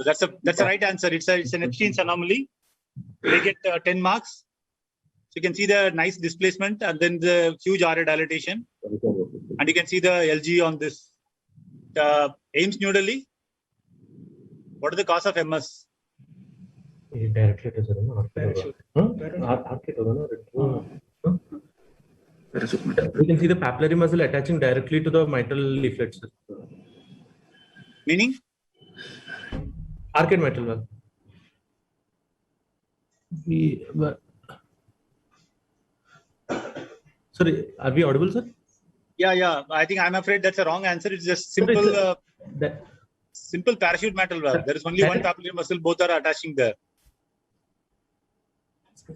that's the right answer. It's an Epstein's anomaly. They get 10 marks. So you can see the nice displacement and then the huge RA dilatation. And you can see the LG on this. Ames New Delhi. What is the cause of MS? Directly to the you can see the papillary muscle attaching directly to the mitral leaflets. Meaning? Arcade mitral valve. Sorry, are we audible, sir? Yeah. I think I'm afraid that's a wrong answer. It's just simple, simple parachute mitral valve. There is only one papillary muscle. Both are attaching there.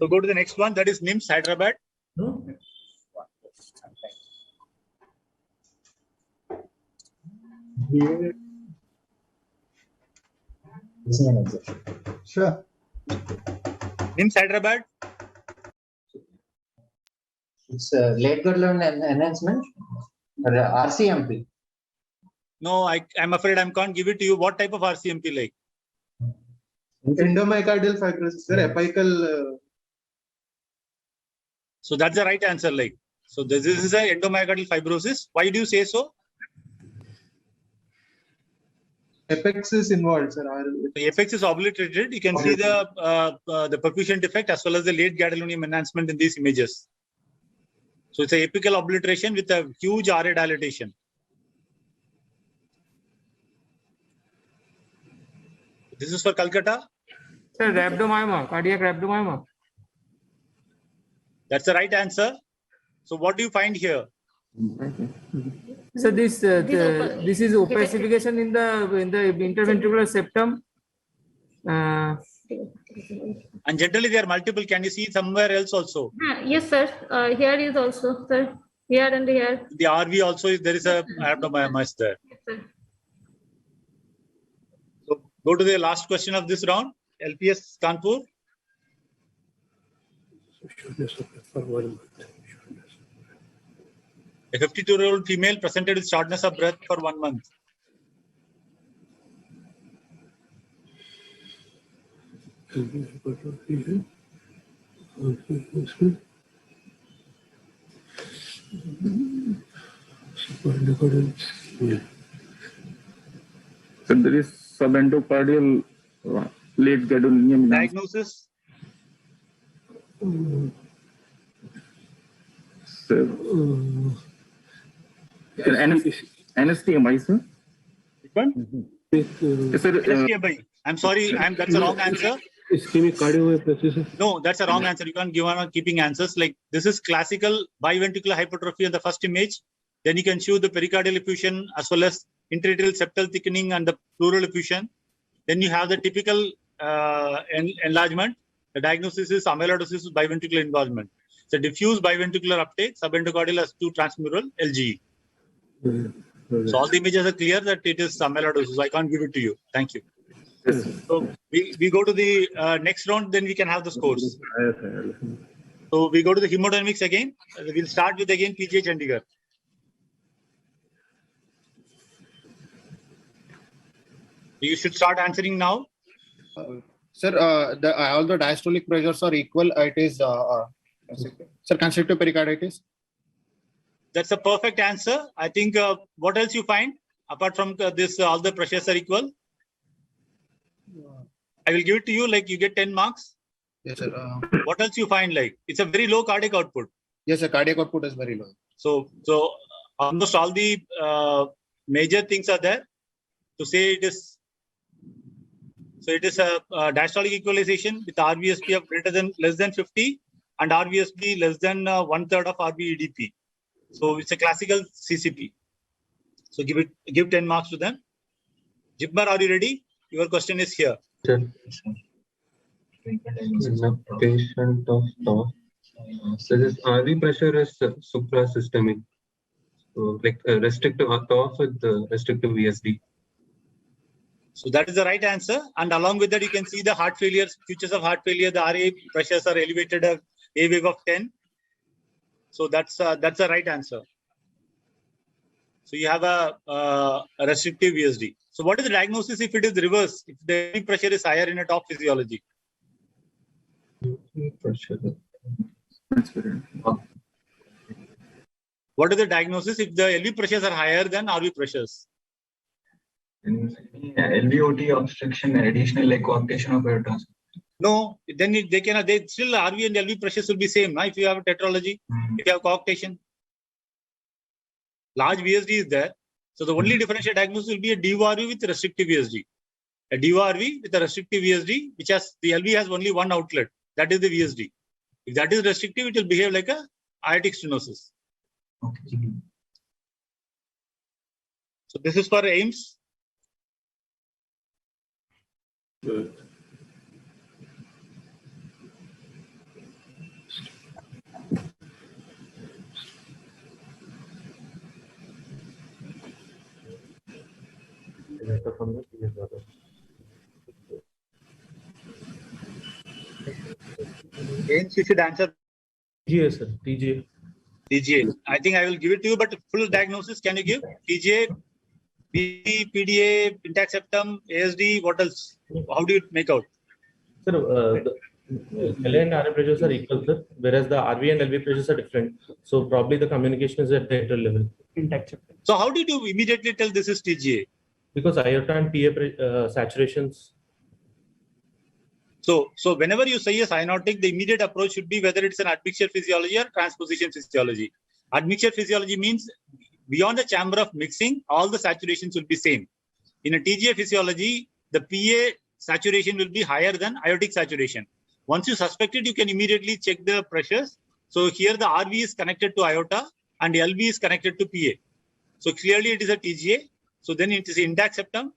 So go to the next one. That is NIMS Hyderabad. No. Sure. NIMS Hyderabad. It's late girdle enhancement or RCMP. No, I'm afraid I can't give it to you. What type of RCMP like? Endomyocardial fibrosis, sir. Apical. So that's the right answer. So this is a endomyocardial fibrosis. Why do you say so? Apex is involved, sir. The apex is obliterated. You can see the perfusion defect as well as the late gadolinium enhancement in these images. So it's a apical obliteration with a huge RA dilatation. This is for Calcutta. Sir, rhabdomyoma, cardiac rhabdomyoma. That's the right answer. So what do you find here? So this is opacification in the interventricular septum. And generally there are multiple. Can you see somewhere else also? Yes, sir. Here is also, sir. Here and here. The RV also there is a rhabdomyoma there. Yes, sir. So go to the last question of this round. LPS Kanpur. A 52-year-old female presented with shortness of breath for 1 month. So there is subendocardial late gadolinium. Diagnosis? NSTMI, sir. Which one? Sir, NSTMI. I'm sorry, that's a wrong answer. Ischemic cardiomyopathy. No, that's a wrong answer. You can't give on keeping answers. This is classical biventricular hypertrophy on the first image. Then you can show the pericardial effusion as well as intraatrial septal thickening and the pleural effusion. Then you have the typical enlargement. The diagnosis is amyloidosis with biventricular involvement. It's a diffuse biventricular uptake, subendocardial as to transmural LGE. So all the images are clear that it is amyloidosis. I can't give it to you. Thank you. So we go to the next round, then we can have the scores. So we go to the hemodynamics again. We'll start with again PGH Chandigarh. You should start answering now. Sir, all the diastolic pressures are equal. It is, sir, constrictive pericarditis. That's a perfect answer. I think what else you find apart from this, all the pressures are equal. I will give it to you, like you get 10 marks. Yes, sir. What else you find? Like it's a very low cardiac output. Yes, sir. Cardiac output is very low. So almost all the major things are there to say it is. So it is a diastolic equalization with RVSP of less than 50 and RVSP less than 1/3 of RV-EDP. So it's a classical CCP. So give 10 marks to them. Jibbar, are you ready? Your question is here. In a patient of TOF, so this RV pressure is suprasystemic, so like restrictive TOF with restrictive VSD. So that is the right answer. And along with that, you can see the heart failures, features of heart failure. The RA pressures are elevated at a wave of 10. So that's the right answer. So you have a restrictive VSD. So what is the diagnosis if it is reverse? If the LV pressure is higher in a TOF physiology? What is the diagnosis if the LV pressures are higher than RV pressures? LVOT obstruction and additional like coarctation of aorta. No, then they still RV and LV pressures will be same. If you have a tetralogy, if you have coarctation, large VSD is there. So the only differential diagnosis will be a DORV with restrictive VSD. A DORV with a restrictive VSD, which has the LV has only one outlet. That is the VSD. If that is restrictive, it will behave like a aortic stenosis. Okay. So this is for AIMS. Good. AIMS, you should answer. TGA, sir. TGA. TGA. I think I will give it to you, but full diagnosis can you give? TGA, PD, PDA, intact septum, ASD, what else? How do you make out? Sir, the LA and RA pressures are equal, sir, whereas the RV and LV pressures are different. So probably the communication is at the atrial level. Intact septum. So how did you immediately tell this is TGA? Because aorta and PA saturations. So whenever you say a cyanotic, the immediate approach should be whether it's an admixture physiology or transposition physiology. Admixture physiology means beyond the chamber of mixing, all the saturations will be same. In a TGA physiology, the PA saturation will be higher than aortic saturation. Once you suspect it, you can immediately check the pressures. So here the RV is connected to aorta and LV is connected to PA. So clearly it is a TGA. So then it is intact septum.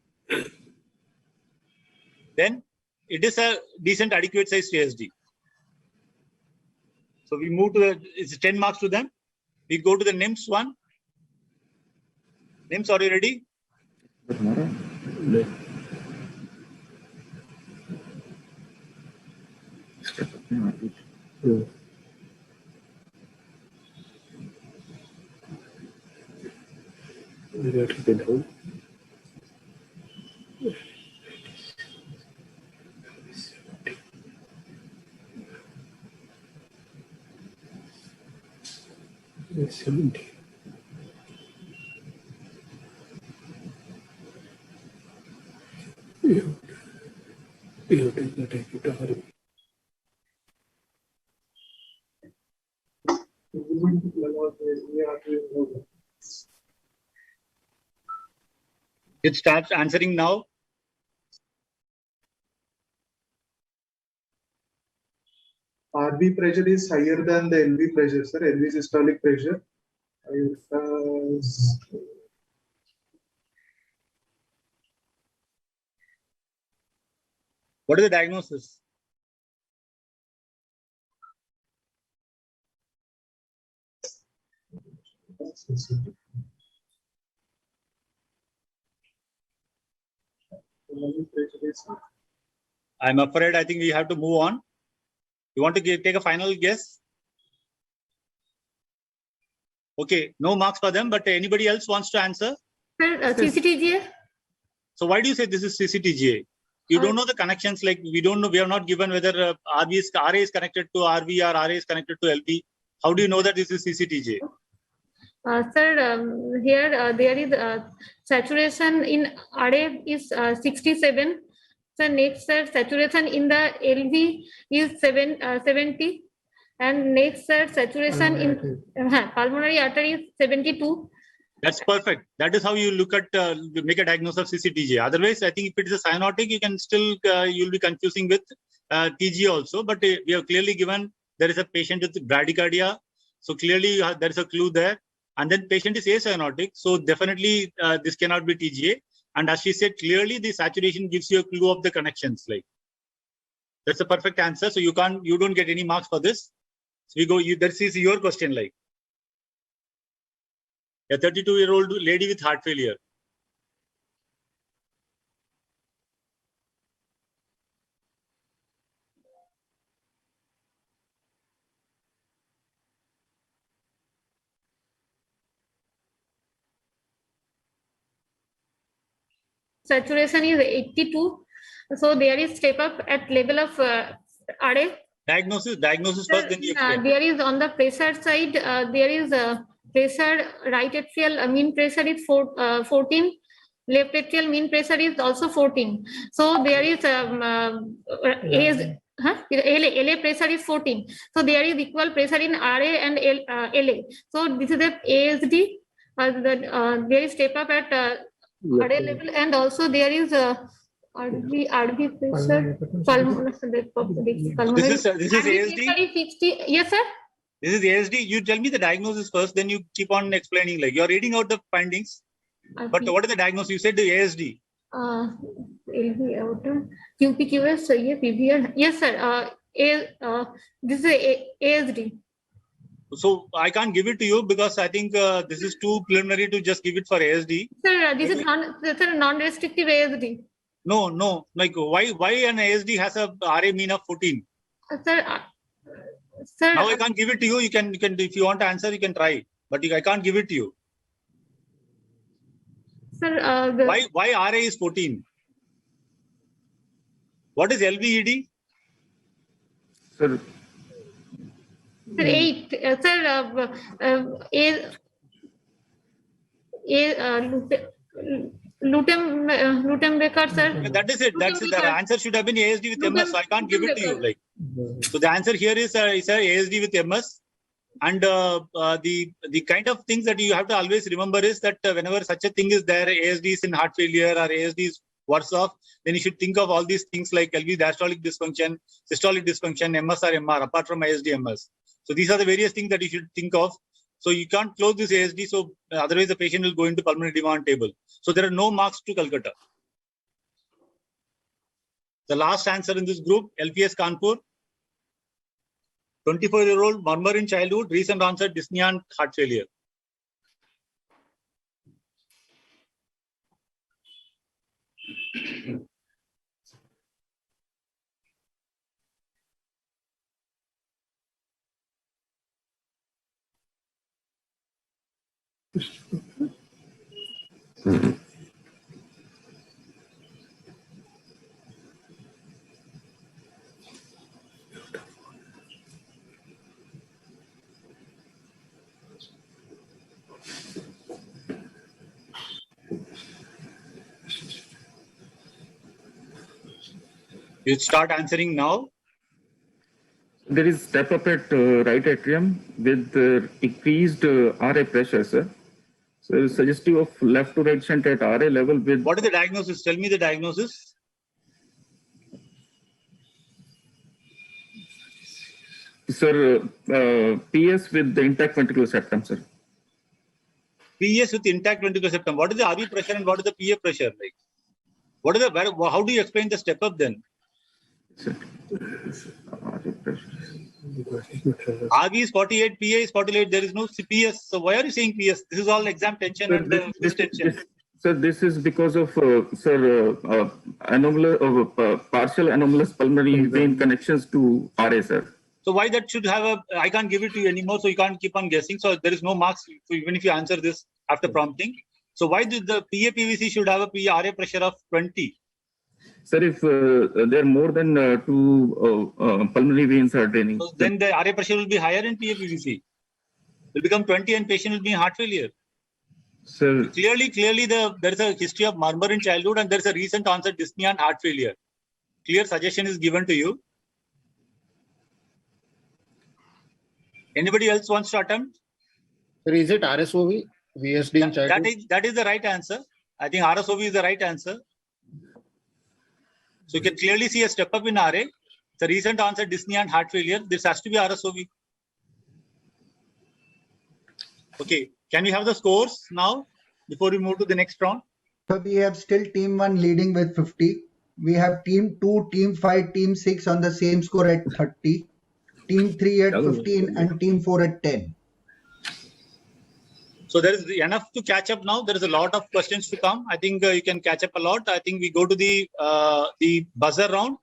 Then it is a decent adequate size ASD. So we move to it's 10 marks to them. We go to the NIMS one. NIMS, are you ready? It starts answering now. RV pressure is higher than the LV pressure, sir. LV systolic pressure. What is the diagnosis? I'm afraid I think we have to move on. You want to take a final guess? Okay, no marks for them, but anybody else wants to answer? Sir, CCTGA? So why do you say this is CCTGA? You don't know the connections, like we don't know, we are not given whether RA is connected to RV or RA is connected to LV. How do you know that this is CCTGA? Sir, here there is saturation in RA is 67 So next, sir, saturation in the LV is 70, and next, sir, saturation in pulmonary artery is 72. That's perfect. That is how you look at make a diagnosis of CCTG. Otherwise, I think if it is a cyanotic, you can still you'll be confusing with TG also. But we have clearly given there is a patient with bradycardia, so clearly there is a clue there. And then patient is acyanotic, so definitely this cannot be TGA. And as she said, clearly the saturation gives you a clue of the connections. Like that's a perfect answer. So you don't get any marks for this. So we go. This is your question, like. A 32-year-old lady with heart failure. Saturation is 82. So there is step up at level of RA. Diagnosis first, then you explain. There is on the pressure side, there is pressure, right atrial mean pressure is 14. Left atrial mean pressure is also 14. So there is LA pressure is 14. So there is equal pressure in RA and LA. So this is the ASD. There is step up at RA level, and also there is RV pressure. This is ASD. 60. Yes, sir. This is ASD. You tell me the diagnosis first, then you keep on explaining. Like you're reading out the findings. But what is the diagnosis? You said the ASD. LV outer QPQS. PVR. Yes, sir. This is ASD. So I can't give it to you because I think this is too preliminary to just give it for ASD. Sir, this is non-restrictive ASD. No. Like why an ASD has a RA mean of 14? Sir, now I can't give it to you. You can if you want to answer, you can try. But I can't give it to you. Sir, why RA is 14? What is LVED? Sir. Sir, 8. Sir, Lutembecker, sir. That is it. That's it. The answer should have been ASD with MS. So I can't give it to you. Like, so the answer here is ASD with MS. And the kind of things that you have to always remember is that whenever such a thing is there, ASD is in heart failure or ASD is worse off, then you should think of all these things like LV diastolic dysfunction, systolic dysfunction, MS or MR, apart from ASD MS. So these are the various things that you should think of. So you can't close this ASD, so otherwise the patient will go into pulmonary demand table. So there are no marks to Calcutta. The last answer in this group, LPS Kanpur. 24-year-old, murmur in childhood, recent onset dyspnea and heart failure. You start answering now. There is step up at right atrium with increased RA pressure, sir. So suggestive of left to right shunt at RA level with. What is the diagnosis? Tell me the diagnosis. Sir, PS with the intact ventricular septum, sir. PS with intact ventricular septum. What is the RV pressure and what is the PA pressure like? What is the how do you explain the step up then? RV is 48, PA is 48. There is no PS. So why are you saying PS? This is all exam tension Sir, and this tension. Sir, this is because of partial anomalous pulmonary vein connections to RA, sir. So why that should have a? I can't give it to you anymore. So you can't keep on guessing. So there is no marks even if you answer this after prompting. So why did the PAPVC should have a RA pressure of 20? Sir, if there are more than two pulmonary veins are draining, so then the RA pressure will be higher in PAPVC. It will become 20 and patient will be in heart failure. Sir, clearly there is a history of murmur in childhood and there is a recent onset dyspnea and heart failure. clear suggestion is given to you. Anybody else wants to attempt? Sir, is it RSOV, VSD in childhood? That is the right answer. I think RSOV is the right answer. So you can clearly see a step up in RA. The recent onset dyspnea and heart failure. This has to be RSOV. Okay. Can we have the scores now before we move to the next round? So we have still team 1 leading with 50. We have team 2, team 5, team 6 on the same score at 30. Team 3 at 15 and team 4 at 10. So there is enough to catch up now. There is a lot of questions to come. I think you can catch up a lot. I think we go to the buzzer round.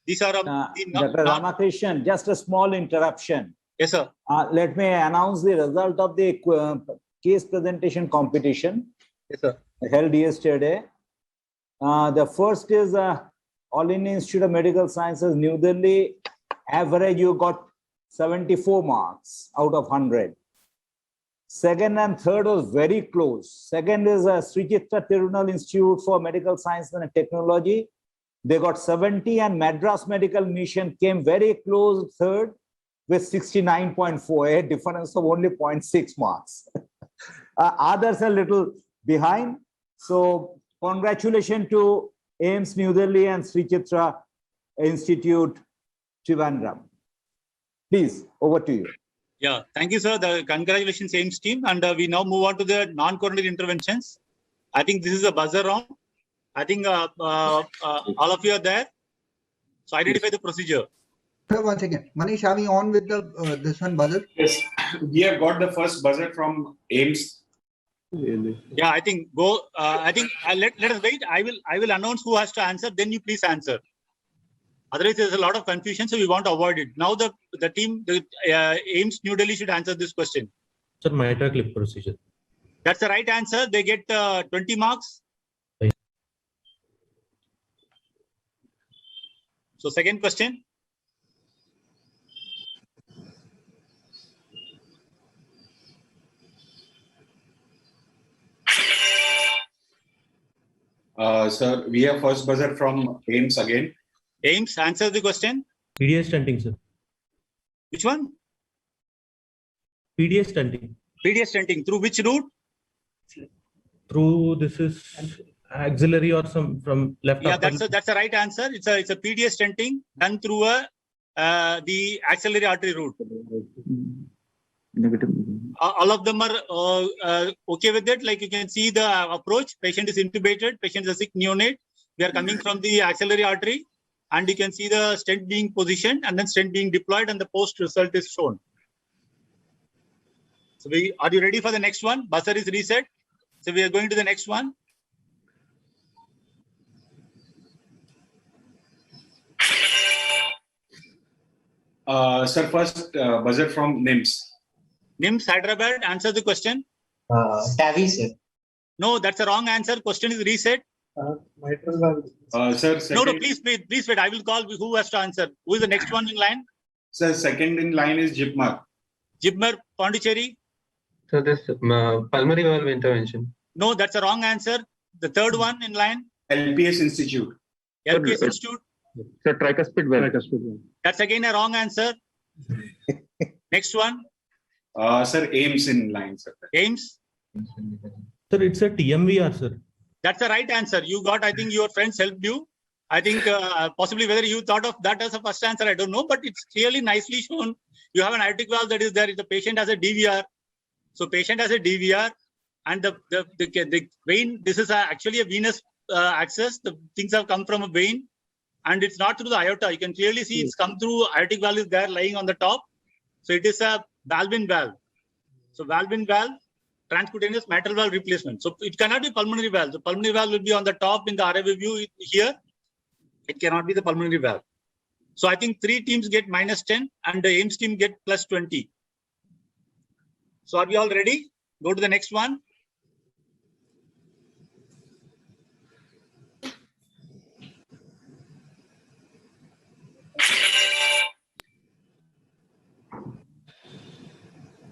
These are Dr. Ramakrishnan, just a small interruption. Yes, sir. Let me announce the result of the case presentation competition. Yes, sir. Held yesterday. The first is All India Institute of Medical Sciences, New Delhi. Average, you got 74 marks out of 100. Second and third was very close. Second is Sri Chitra Tirunal Institute for Medical Science and Technology. They got 70, and Madras Medical Mission came very close third with 69.4, a difference of only 0.6 marks. Others a little behind. So congratulations to AIIMS New Delhi and Sri Chitra Institute Trivandrum. Please, over to you. Yeah, thank you, sir. Congratulations, AIIMS team. And we now move on to the non-coronary interventions. I think this is a buzzer round. I think all of you are there. So identify the procedure. Sir, one second. Manish, are we on with the this one buzzer? Yes, we have got the first buzzer from AIIMS. Yeah, I think go. I think let us wait. I will announce who has to answer. Then you please answer. Otherwise, there's a lot of confusion, so we want to avoid it. Now the team, the AIIMS New Delhi should answer this question. Sir, mitral clip procedure. That's the right answer. They get 20 marks. So second question. Sir, we have first buzzer from AIIMS again. AIIMS, answer the question. PDA stenting, sir. Which one? PDA stenting. PDA stenting. Through which route? Through this is axillary or some from left. Yeah, that's the right answer. It's a PDA stenting done through the axillary artery route. Negative. All of them are okay with it. Like you can see the approach. Patient is intubated. Patient is a sick neonate. We are coming from the axillary artery, and you can see the stent being positioned and then stent being deployed, and the post result is shown. So are you ready for the next one? Buzzer is reset. So we are going to the next one. Sir, first buzzer from NIMS. NIMS Hyderabad, answer the question. TAVI, sir. No, that's a wrong answer. Question is reset. Sir, second, no, please wait. I will call who has to answer. Who is the next one in line? Sir, second in line is JIPMAR. JIPMAR, Pondicherry. So this pulmonary valve intervention. No, that's a wrong answer. The third one in line. LPS Institute. LPS Institute. Sir, tricuspid valve. That's again a wrong answer. Next one. Sir, AIIMS in line, sir. AIIMS. Sir, it's a TMVR, sir. That's the right answer. You got, I think your friends helped you. I think possibly whether you thought of that as a first answer, I don't know, but it's clearly nicely shown. You have an aortic valve that is there. The patient has a DVR. So patient has a DVR and the vein, this is actually a venous access. The things have come from a vein and it's not through the aorta. You can clearly see it's come through, aortic valve is there lying on the top. So it is a valve-in valve. So valve-in valve, transcutaneous mitral valve replacement. So it cannot be pulmonary valve. The pulmonary valve will be on the top in the RAV view here. It cannot be the pulmonary valve. So I think 3 teams get -10 and the AIIMS team get +20. So are we all ready? Go to the next one.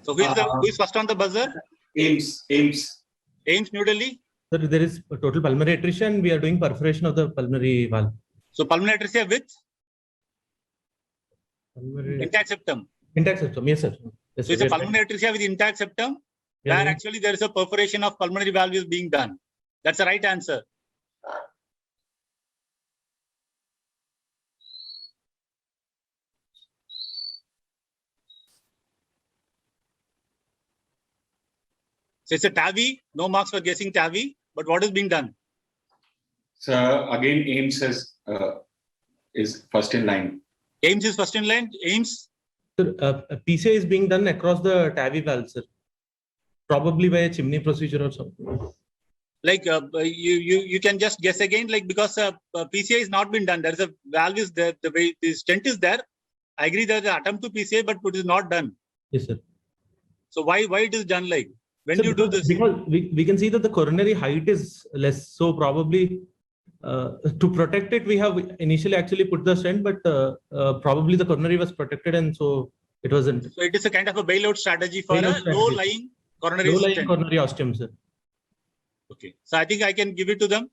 So who is first on the buzzer? AIIMS New Delhi. Sir, there is a total pulmonary attrition. We are doing perforation of the pulmonary valve. So pulmonary atresia with intact septum. Intact septum, yes, sir. Yes, So it's sir. a pulmonary atresia with intact septum, Yeah, where yeah. actually there is a perforation of pulmonary valve is being done. That's the right answer. So it's a TAVI, no marks for guessing TAVI, but what is being done? So again, AIMS is first in line. AIMS is first in line. AIMS. Sir, PCI is being done across the TAVI valve, sir. Probably by a chimney procedure or something. Like you can just guess again, like because PCI is not been done. There is a valve is there, the way the stent is there. I agree there is an attempt to PCI, but it is not done. Yes, sir. So why it is done like? When Sir, do you do this? Because we can see that the coronary height is less. So probably to protect it, we have initially actually put the stent, but probably the coronary was protected and so it wasn't. So it is a kind of a bailout strategy for a low-lying coronary Low-lying stent. coronary ostium, sir. Okay. So I think I can give it to them.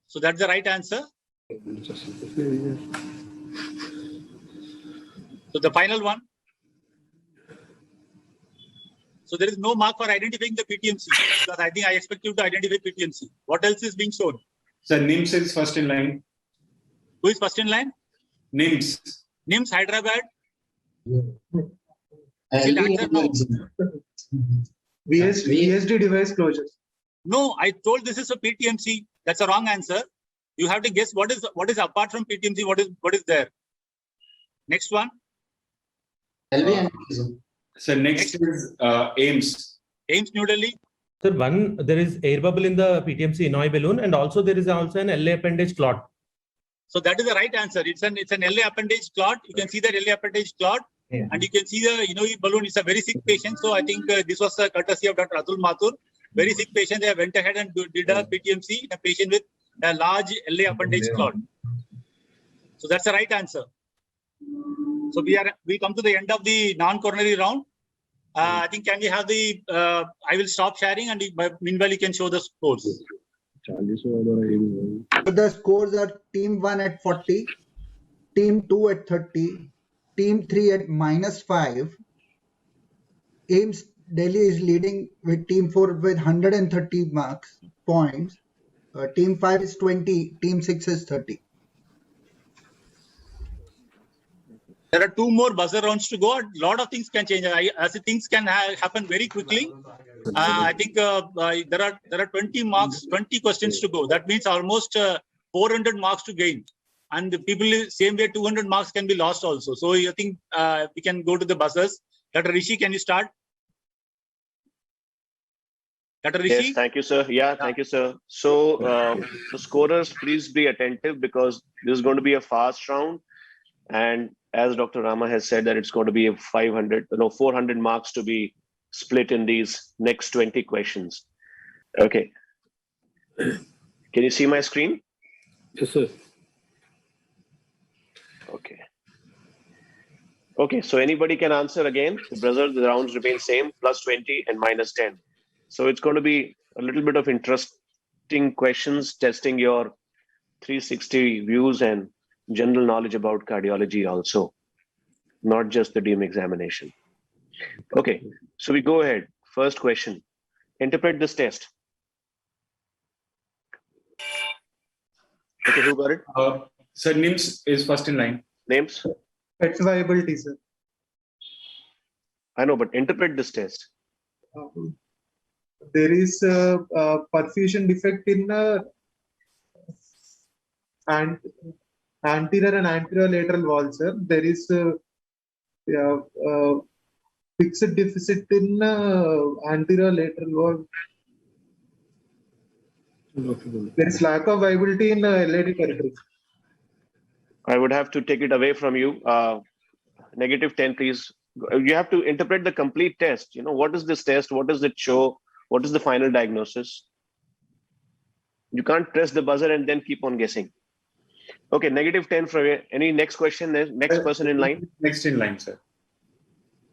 So that's the right answer. So the final one. So there is no mark for identifying the PTMC because I think I expect you to identify PTMC. What else is being shown? So NIMS is first in line. Who is first in line? NIMS. NIMS, Hyderabad. Still answer no. VSD device closures. No, I told this is a PTMC. That's a wrong answer. You have to guess what is apart from PTMC. What is there? Next one. LV embolism. So next is AIMS. AIMS New Delhi. Sir, one, there is air bubble in the PTMC Inouye balloon, and also there is also an LA appendage clot. So that is the right answer. It's an LA appendage clot. You can see the LA appendage clot, and you can see the Inouye balloon. It's a very sick patient. So I think this was a courtesy of Dr. Atul Mathur. Very sick patient. They went ahead and did a PTMC in a patient with a large LA appendage clot. So that's the right answer. So we come to the end of the non-coronary round. I think can we have the? I will stop sharing, and meanwhile you can show the scores. So the scores are team 1 at 40, team 2 at 30, team 3 at -5. AIMS Delhi is leading with team 4 with 130 points. Team 5 is 20, team 6 is 30. There are 2 more buzzer rounds to go. A lot of things can change. As things can happen very quickly. I think there are 20 marks, 20 questions to go. That means almost 400 marks to gain. And the people same way 200 marks can be lost also. So I think we can go to the buzzers. Dr. Rishi, can you start? Dr. Rishi? Yes, thank you, sir. Yeah, thank you, sir. So the scorers, please be attentive because this is going to be a fast round. And as Dr. Rama has said that it's going to be a 400 marks to be split in these next 20 questions. Okay. Can you see my screen? Yes, sir. Okay. Okay, so anybody can answer again. The rounds remain same, +20 and -10. So it's going to be a little bit of interesting questions, testing your 360 views and general knowledge about cardiology also, not just the DEAM examination. Okay, so we go ahead. First question. Interpret this test. Okay, who got it? Sir, NIMS is first in line. Names? It's viability, sir. I know, but interpret this test. There is a perfusion defect in the anterior and anterolateral wall, sir. There is a fixed deficit in anterolateral wall. There is lack of viability in LAD territory. I would have to take it away from you. -10, please. You have to interpret the complete test. You know, what is this test? What does it show? What is the final diagnosis? You can't press the buzzer and then keep on guessing. Okay, -10 from you. Any next question? Next person in line? Next in line, sir.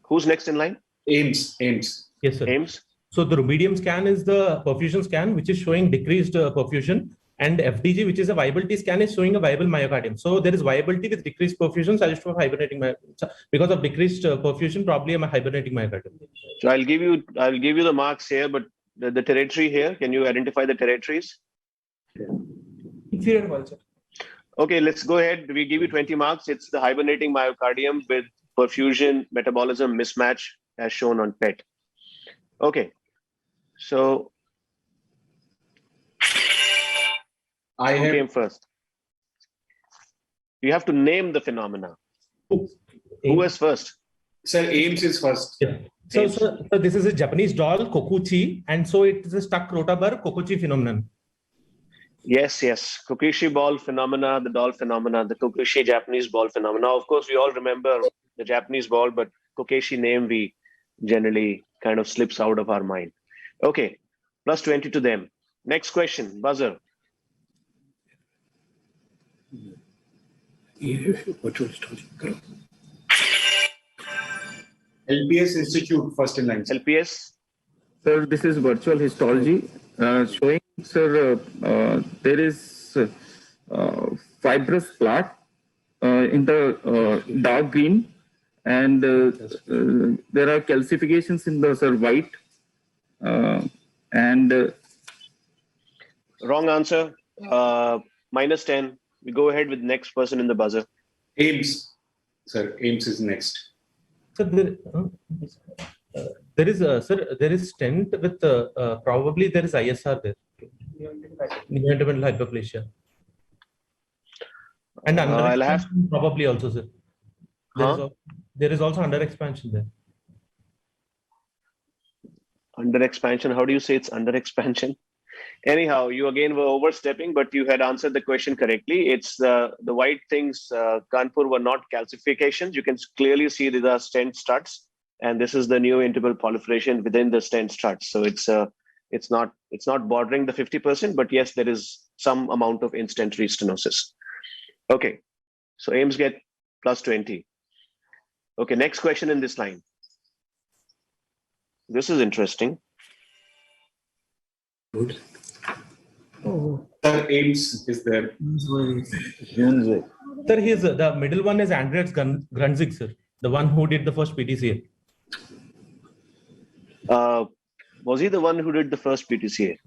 Who's next in line? AIMS. Yes, sir. AIMS. So the rubidium scan is the perfusion scan, which is showing decreased perfusion. And FDG, which is a viability scan, is showing a viable myocardium. So there is viability with decreased perfusion, suggestive of hibernating myocardium. Because of decreased perfusion, probably a hibernating myocardium. So I'll give you the marks here, but the territory here, can you identify the territories? Inferior valve, sir. Okay, let's go ahead. We give you 20 marks. It's the hibernating myocardium with perfusion metabolism mismatch as shown on PET. Okay, so who came first? You have to name the phenomena. Who is first? Sir, Ames is first. Yeah. So this is a Japanese doll, Kokuchi, and so it is a stuck rotabar Kokuchi phenomenon. Yes. Kokushi ball phenomena, the doll phenomena, the Kokushi Japanese ball phenomena. Of course, we all remember the Japanese ball, but Kokushi name we generally kind of slips out of our mind. Okay, plus 20 to them. Next question, buzzer. LPS Institute, first in line. LPS? Sir, this is virtual histology showing, sir, there is fibrous plaque in the dark green, and there are calcifications in the, sir, white. Wrong answer. Minus 10. We go ahead with next person in the buzzer. Ames. Sir, Ames is next. So there is stent with probably there is ISR there. Neointermittent hyperplasia. And under expansion probably also, sir. There is also under expansion there. Under expansion. How do you say it's under expansion? Anyhow, you again were overstepping, but you had answered the question correctly. It's the white things, Kanpur, were not calcifications. You can clearly see these are stent struts, and this is the neointerval proliferation within the stent struts. So it's not bordering the 50%, but yes, there is some amount of instantary stenosis. Okay, so Ames get plus 20. Okay, next question in this line. This is interesting. Good. Sir, Ames is there. Sir, the middle one is Andreas Grunzig, sir, the one who did the first PTCA. Was he the one who did the first PTCA?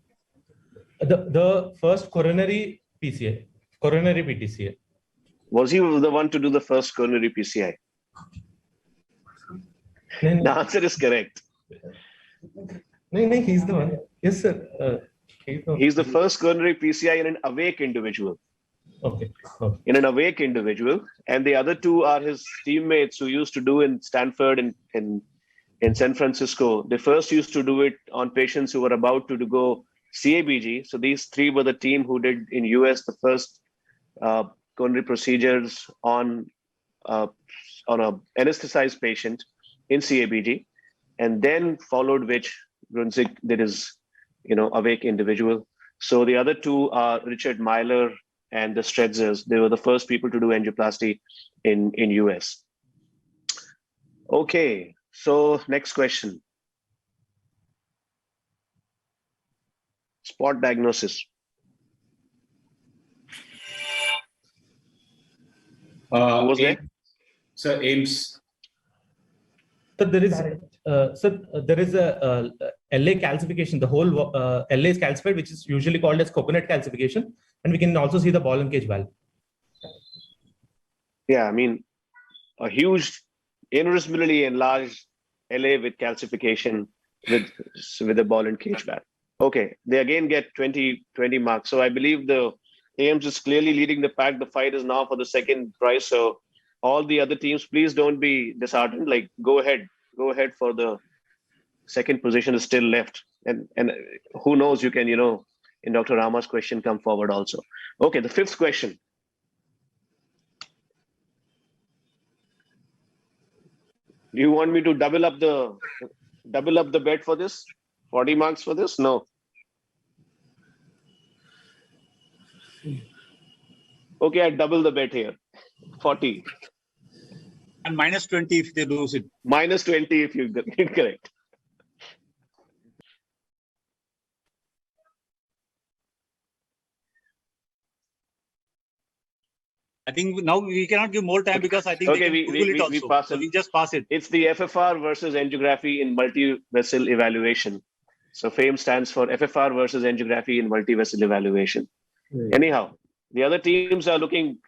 The first coronary PCA, coronary PTCA. Was he the one to do the first coronary PCI? The answer is correct. No, he's the one. Yes, sir. He's the first coronary PCI in an awake individual. Okay. In an awake individual, and the other two are his teammates who used to do in Stanford and in San Francisco. They first used to do it on patients who were about to go CABG. So these three were the team who did in US the first coronary procedures on a anesthetized patient in CABG, and then followed which Grunzig did his awake individual. So the other two are Richard Myler and the Stretzers. They were the first people to do angioplasty in US. Okay, so next question. Spot diagnosis. Who was there? Sir, Ames. So there is a LA calcification. The whole LA is calcified, which is usually called as coconut calcification, and we can also see the ball and cage valve. Yeah, I mean, a huge, enormously enlarged LA with calcification with the ball and cage valve. Okay, they again get 20 marks. So I believe the Ames is clearly leading the pack. The fight is now for the second prize. So all the other teams, please don't be disheartened. Like, go ahead for the second position is still left. And who knows, you can, in Dr. Rama's question, come forward also. Okay, the fifth question. Do you want me to double up the bet for this? 40 marks for this? No. Okay, I double the bet here. 40. And minus 20 if they lose it. Minus 20 if you get correct. I think now we cannot give more time because I think Okay, they can Google it also. we pass So it. we just pass it. It's the FFR versus angiography in multi-vessel evaluation. So FAME stands for FFR versus angiography in multi-vessel evaluation. Right. Anyhow, the other teams are looking,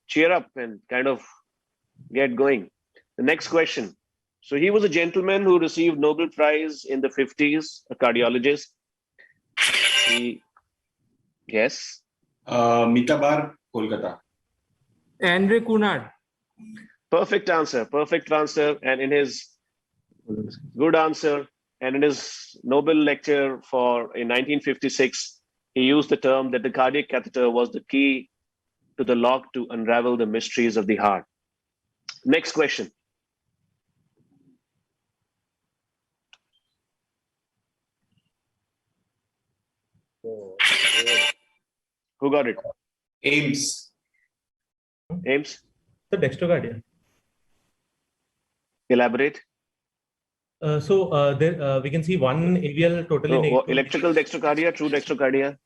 cheer up and kind of get going. The next question. So he was a gentleman who received Nobel Prize in the 50s, a cardiologist. Yes. Mitabar, Kolkata. Andre Cunard. Perfect answer. And in his good answer, and in his Nobel lecture in 1956, he used the term that the cardiac catheter was the key to the lock to unravel the mysteries of the heart. Next question. Who got it? Ames. The dextrocardia. Elaborate. There we can see one AVL totally negative. Electrical dextrocardia, true dextrocardia.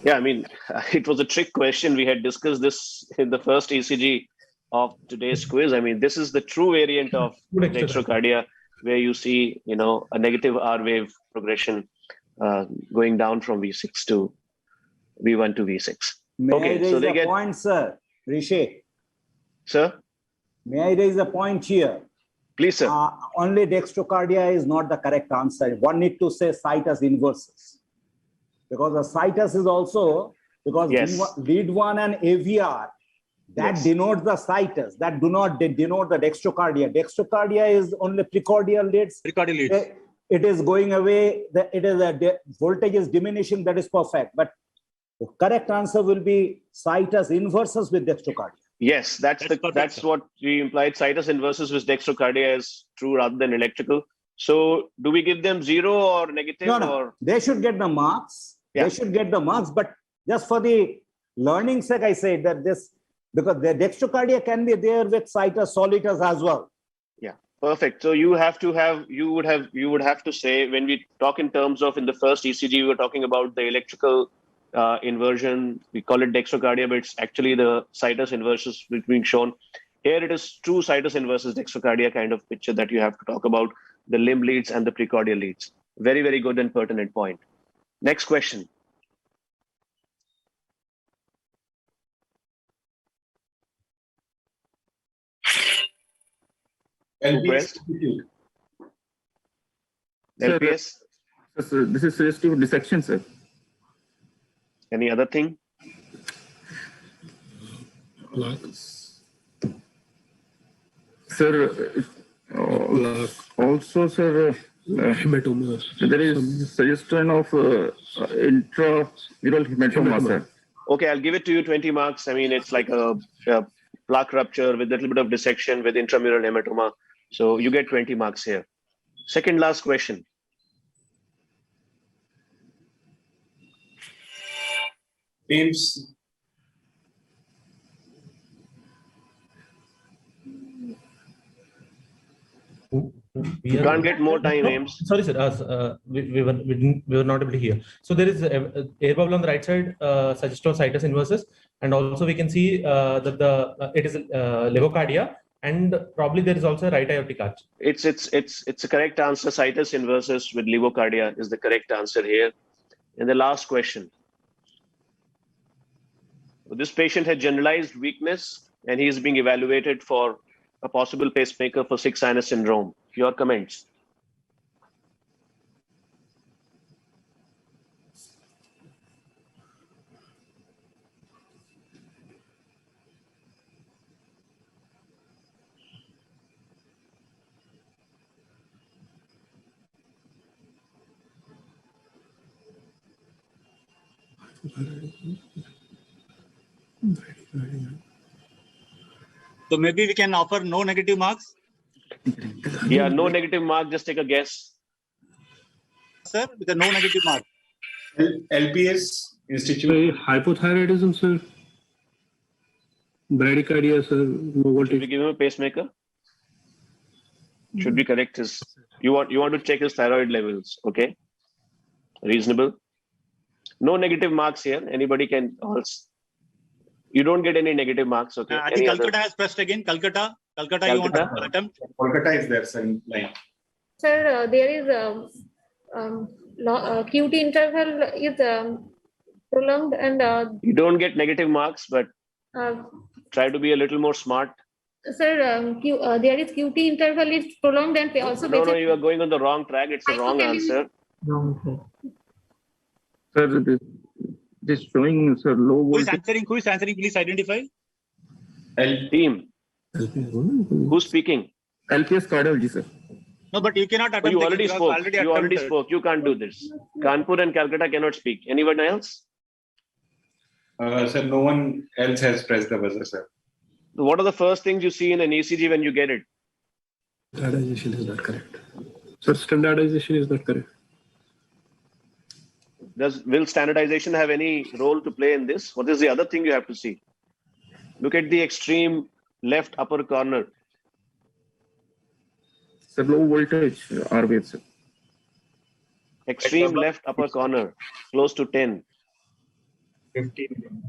Yeah, I mean, it was a trick question. We had discussed this in the first ECG of today's quiz. I mean, this is the true variant of dextrocardia, where you see, a negative R wave progression going down from V6 to V1 to V6. May I raise a point, sir? Rishi. Sir? May I raise a point here? Please, sir. Only dextrocardia is not the correct answer. One need to say situs inversus. Because the situs is also, because lead 1 and AVR, that denotes the situs, that do not denote the dextrocardia. Dextrocardia is only precordial leads. Precordial leads. It is going away, voltage is diminishing, that is perfect. But the correct answer will be situs inversus with dextrocardia. Yes, that's what we implied. Situs inversus with dextrocardia is true rather than electrical. So do we give them 0 or negative? No. Or? They should get the marks. Yeah. They should get the marks. But just for the learning sake, I say that because the dextrocardia can be there with situs solitus as well. Yeah, perfect. So you would have to say, when we talk in terms of, in the first ECG, we were talking about the electrical inversion. We call it dextrocardia, but it's actually the situs inversus which being shown. Here it is true situs inversus dextrocardia kind of picture that you have to talk about the limb leads and the precordial leads. Very, very good and pertinent point. Next question. LPS. LPS. Sir, this is suggestive dissection, sir. Any other thing? Sir, also, sir, there is suggestion of intramural hematoma, sir. Okay, I'll give it to you 20 marks. I mean, it's like a plaque rupture with a little bit of dissection with intramural hematoma. So you get 20 marks here. Second last question. Ames. You can't get more time, Ames. Sorry, sir. We were not able to hear. So there is air bubble on the right side, suggestion of situs inversus, and also we can see that it is levocardia, and probably there is also a right aortic arch. It's a correct answer. Situs inversus with levocardia is the correct answer here. And the last question. This patient had generalized weakness, and he is being evaluated for a possible pacemaker for 6 sinus syndrome. Your comments. So maybe we can offer no negative marks. Yeah, no negative mark. Just take a guess. Sir, with a no negative mark. LPS Institute. Hypothyroidism, sir. Bradycardia, sir. No voltage. Should we give him a pacemaker? should be correct. Is you want to check his thyroid levels. Okay, reasonable. No negative marks here. Anybody can also. You don't get any negative marks. Okay. I think Calcutta has pressed again. Calcutta, you want to attempt? Kolkata is there, sir, in line. Sir, there is QT interval is prolonged and You don't get negative marks, but try to be a little more smart. sir, there is QT interval is prolonged and also No, you are going on the wrong track. It's a wrong answer. Sir, this showing, sir, low Who is voltage. answering? Who is answering? Please identify. Team. Who's speaking? LPS cardiology, sir. No, but you cannot attempt. You already because spoke. You already attempted. spoke. You can't do this. Kanpur and Calcutta cannot speak. Anyone else? Sir, no one else has pressed the buzzer, sir. What are the first things you see in an ECG when you get it? Standardization is not correct. Sir, standardization is not correct. Will standardization have any role to play in this? What is the other thing you have to see? Look at the extreme left upper corner. Sir, low voltage RV, sir. Extreme left upper corner, close to 10. 15.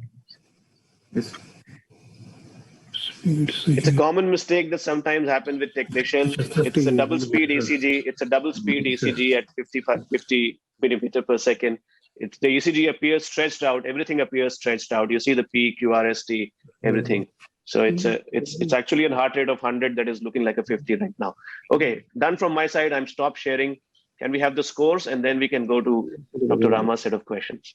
Yes. It's a common mistake that sometimes happens with technicians. It's a double speed ECG. It's a double speed ECG at 50 millimeter per second. The ECG appears stretched out. Everything appears stretched out. You see the P, QRST, everything. So it's actually a heart rate of 100 that is looking like a 50 right now. Okay, done from my side. I'm stopped sharing. Can we have the scores and then we can go to Dr. Rama's set of questions.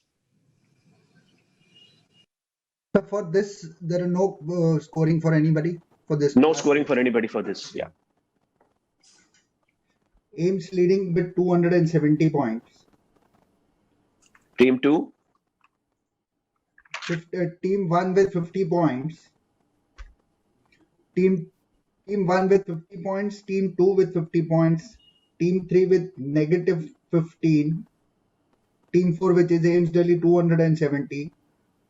So for this, there are no scoring for anybody for this. No scoring for anybody for this. Yeah. Ames leading with 270 points. Team 2. Team 1 with 50 points. Team 1 with 50 points. Team 2 with 50 points. Team 3 with negative 15. Team 4, which is Ames Delhi, 270.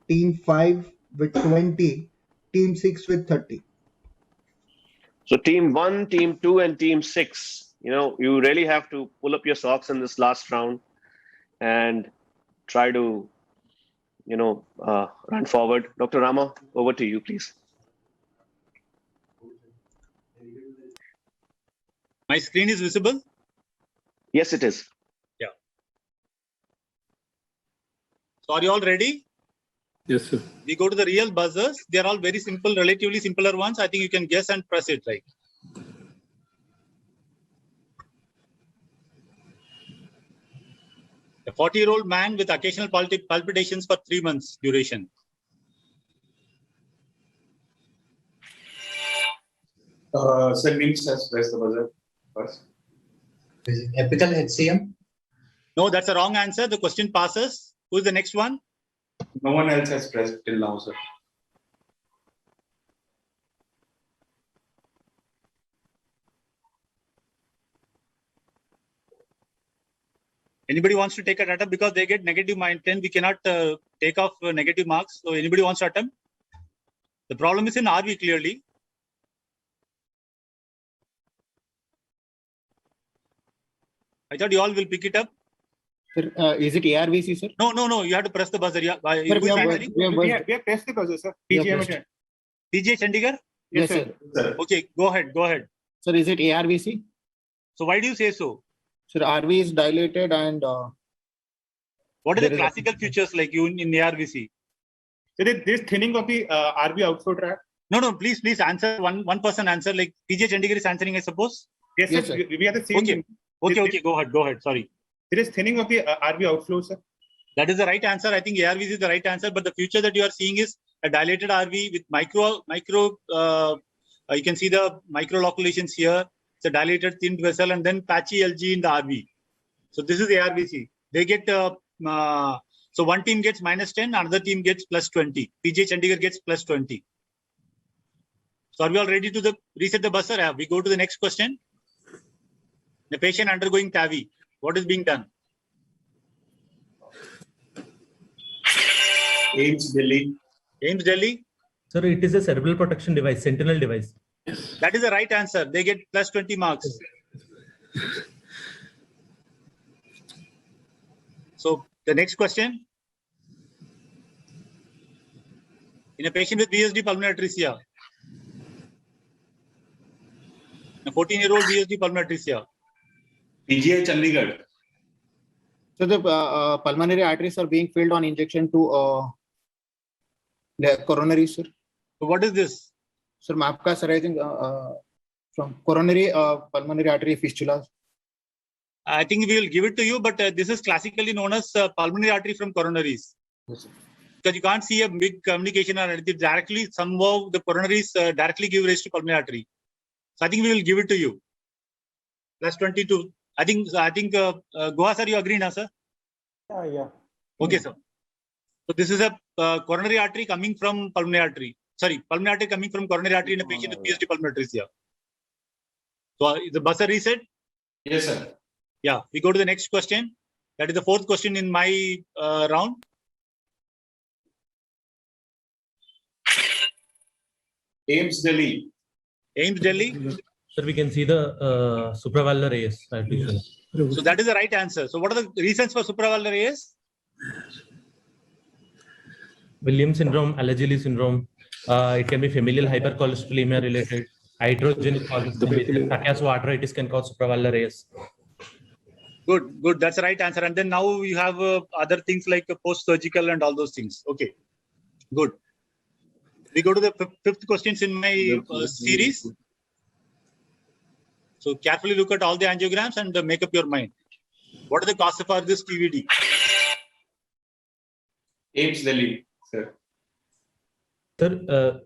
Team 5 with 20. Team 6 with 30. So team 1, team 2, and team 6, you really have to pull up your socks in this last round and try to, run forward. Dr. Rama, over to you, please. My screen is visible? Yes, it is. Yeah. So are you all ready? Yes, sir. We go to the real buzzers. They're all very simple, relatively simpler ones. I think you can guess and press it right. A 40-year-old man with occasional palpitations for 3 months duration. Sir, NIMS has pressed the buzzer first. Is it apical HCM? No, that's a wrong answer. The question passes. Who is the next one? No one else has pressed till now, sir. Anybody wants to take a attempt because they get negative -10. We cannot take off negative marks. So anybody wants to attempt? The problem is in RV clearly. I thought you all will pick it up. Sir, is it ARVC, sir? No. You have to press the buzzer. Yeah. Sir, we have pressed the buzzer, sir. PGI Chandigarh? Yes, sir. Okay, go ahead. Sir, is it ARVC? So why do you say so? Sir, RV is dilated and... what are the classical features like you in ARVC? So there's thinning of the RV outflow tract. No, please answer. One person answer. Like PGI Chandigarh is answering, I suppose? Yes, sir. We are the same. Okay, go ahead. Sorry. There is thinning of the RV outflow, sir. That is the right answer. I think ARVC is the right answer. But the feature that you are seeing is a dilated RV with micro. You can see the micro loculations here. It's a dilated thin vessel and then patchy LG in the RV. So this is ARVC. They get so one team gets -10, another team gets +20. PGI Chandigarh gets +20. So are we all ready to reset the buzzer? We go to the next question. The patient undergoing TAVI. What is being done? Ames Delhi. Sir, it is a cerebral protection device, sentinel device. That is the right answer. They get plus 20 marks. So the next question. In a patient with VSD pulmonary atresia, a 14-year-old VSD pulmonary atresia. PGI Chandigarh. So the pulmonary arteries are being filled on injection to the coronary, sir. So what is this? Sir, आपका sir, I think from coronary pulmonary artery fistula. I think we will give it to you, but this is classically known as pulmonary artery from coronaries. Yes, sir. Because you can't see a big communication or anything directly. Somehow the coronaries directly give rise to pulmonary artery. So I think we will give it to you. Plus 22. I think Goa sir, you agree now, sir? Yeah. Okay, sir. So this is a coronary artery coming from pulmonary artery. Sorry, pulmonary artery coming from coronary artery in a patient with VSD pulmonary atresia. So the buzzer reset? Yes, sir. Yeah, we go to the next question. That is the fourth question in my round. AIMS Delhi. AIMS Delhi. Sir, we can see the supravalvular AS. So that is the right answer. So what are the reasons for supravalvular AS? Williams syndrome, Alagille syndrome. It can be familial hypercholesterolemia related. Hydrogenic causes. Truncus Arteriosus can cause supravalvular AS. Good. That's the right answer. And then now we have other things like post-surgical and all those things. Okay, good. We go to the fifth questions in my series. So carefully look at all the angiograms and make up your mind. What are the causes for this TVD? AIMS Delhi, sir. Sir,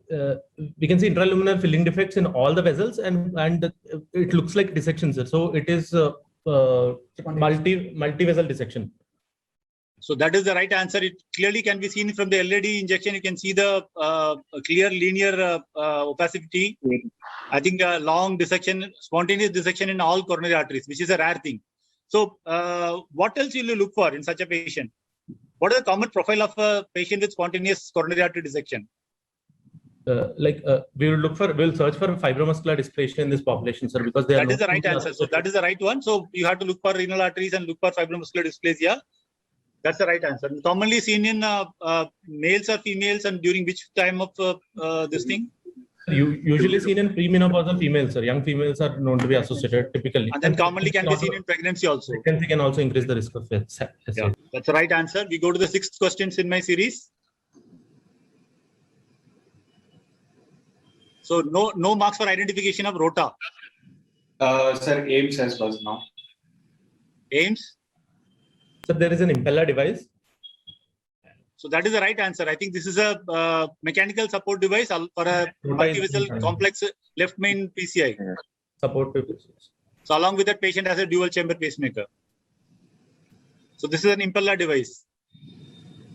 we can see intraluminal filling defects in all the vessels, and it looks like dissection, sir. So it is multi-vessel dissection. So that is the right answer. It clearly can be seen from the LED injection. You can see the clear linear opacity. I think long dissection, spontaneous dissection in all coronary arteries, which is a rare thing. So what else will you look for in such a patient? What is the common profile of a patient with spontaneous coronary artery dissection? We'll search for fibromuscular dysplasia in this population, sir, because that is the right answer. So that is the right one. So you have to look for renal arteries and look for fibromuscular dysplasia. That's the right answer. Commonly seen in males or females, and during which time of this thing? Usually seen in premenopausal females, sir. Young females are known to be associated typically. And then commonly can be seen in pregnancy also. Pregnancy can also increase the risk of SA. Yeah, that's the right answer. We go to the sixth questions in my series. So no marks for identification of rota. Sir, AIMS has buzzed now. AIMS? So there is an impeller device. So that is the right answer. I think this is a mechanical support device for a multi-vessel complex left main PCI. Support device. So along with that, patient has a dual chamber pacemaker. So this is an impeller device.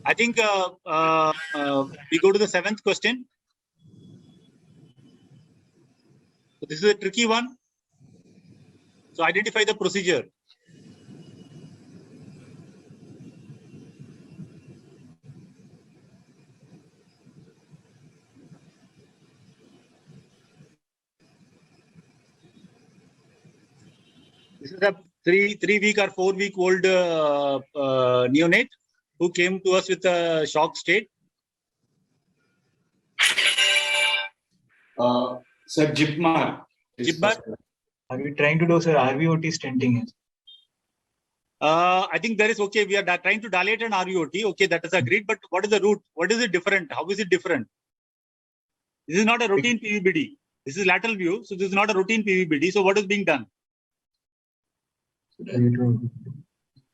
I think we go to the seventh question. So this is a tricky one. So identify the procedure. This is a 3-week or 4-week-old neonate who came to us with a shock state. Sir, JIPMAR. Are we trying to do, sir, RVOT stenting? I think there is, okay, we are trying to dilate an RVOT. Okay, that is agreed. But what is the route? What is it different? How is it different? This is not a routine PVBD. This is lateral view. So this is not a routine PVBD. So what is being done?